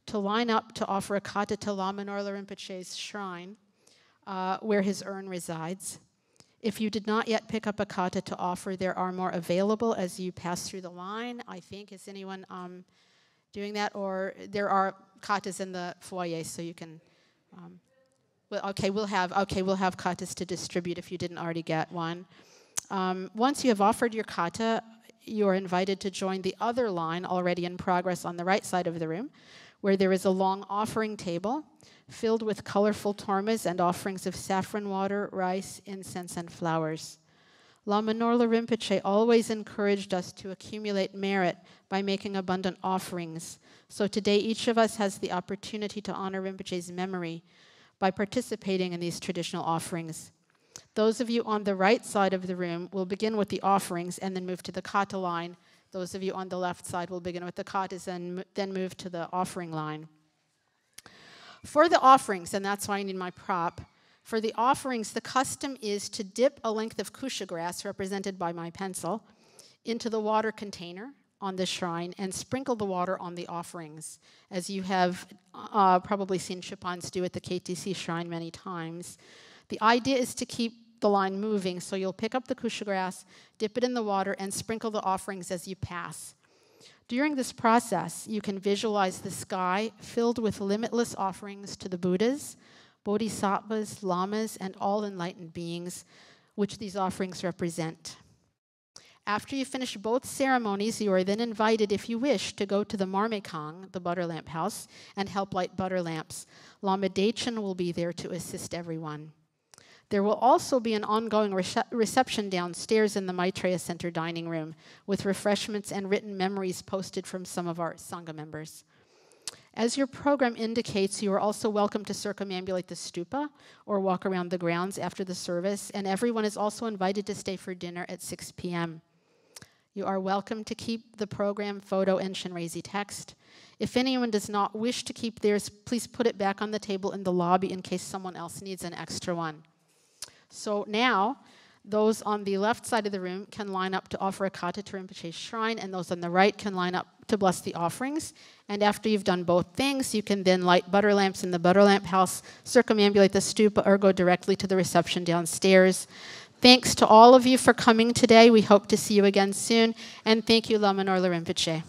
Speaker 1: to line up to offer a kata to Lama Norlha Rinpoche's shrine, where his urn resides. If you did not yet pick up a kata to offer, there are more available as you pass through the line, I think. Is anyone doing that? Or there are katas in the foyer, so you can... we'll have katas to distribute if you didn't already get one. Once you have offered your kata, you are invited to join the other line already in progress on the right side of the room, where there is a long offering table filled with colorful tormas and offerings of saffron water, rice, incense, and flowers. Lama Norlha Rinpoche always encouraged us to accumulate merit by making abundant offerings. So today each of us has the opportunity to honor Rinpoche's memory by participating in these traditional offerings. Those of you on the right side of the room will begin with the offerings and then move to the kata line. Those of you on the left side will begin with the katas and then move to the offering line. For the offerings, and that's why I need my prop, for the offerings, the custom is to dip a length of kusha grass, represented by my pencil, into the water container on the shrine and sprinkle the water on the offerings, as you have probably seen Chopins do at the KTC shrine many times. The idea is to keep the line moving, so you'll pick up the kusha grass, dip it in the water, and sprinkle the offerings as you pass. During this process, you can visualize the sky filled with limitless offerings to the Buddhas, Bodhisattvas, Lamas, and all enlightened beings, which these offerings represent. After you finish both ceremonies, you are then invited, if you wish, to go to the Marmekang, the butter lamp house, and help light butter lamps. Lama Dechen will be there to assist everyone. There will also be an ongoing reception downstairs in the Maitreya Center dining room with refreshments and written memories posted from some of our Sangha members. As your program indicates, you are also welcome to circumambulate the stupa or walk around the grounds after the service, and everyone is also invited to stay for dinner at 6 p.m. You are welcome to keep the program photo and Shinrezi text. If anyone does not wish to keep theirs, please put it back on the table in the lobby in case someone else needs an extra one. So now, those on the left side of the room can line up to offer a kata to Rinpoche's shrine, and those on the right can line up to bless the offerings. And after you've done both things, you can then light butter lamps in the butter lamp house, circumambulate the stupa, or go directly to the reception downstairs. Thanks to all of you for coming today. We hope to see you again soon. And thank you, Lama Norlha Rinpoche.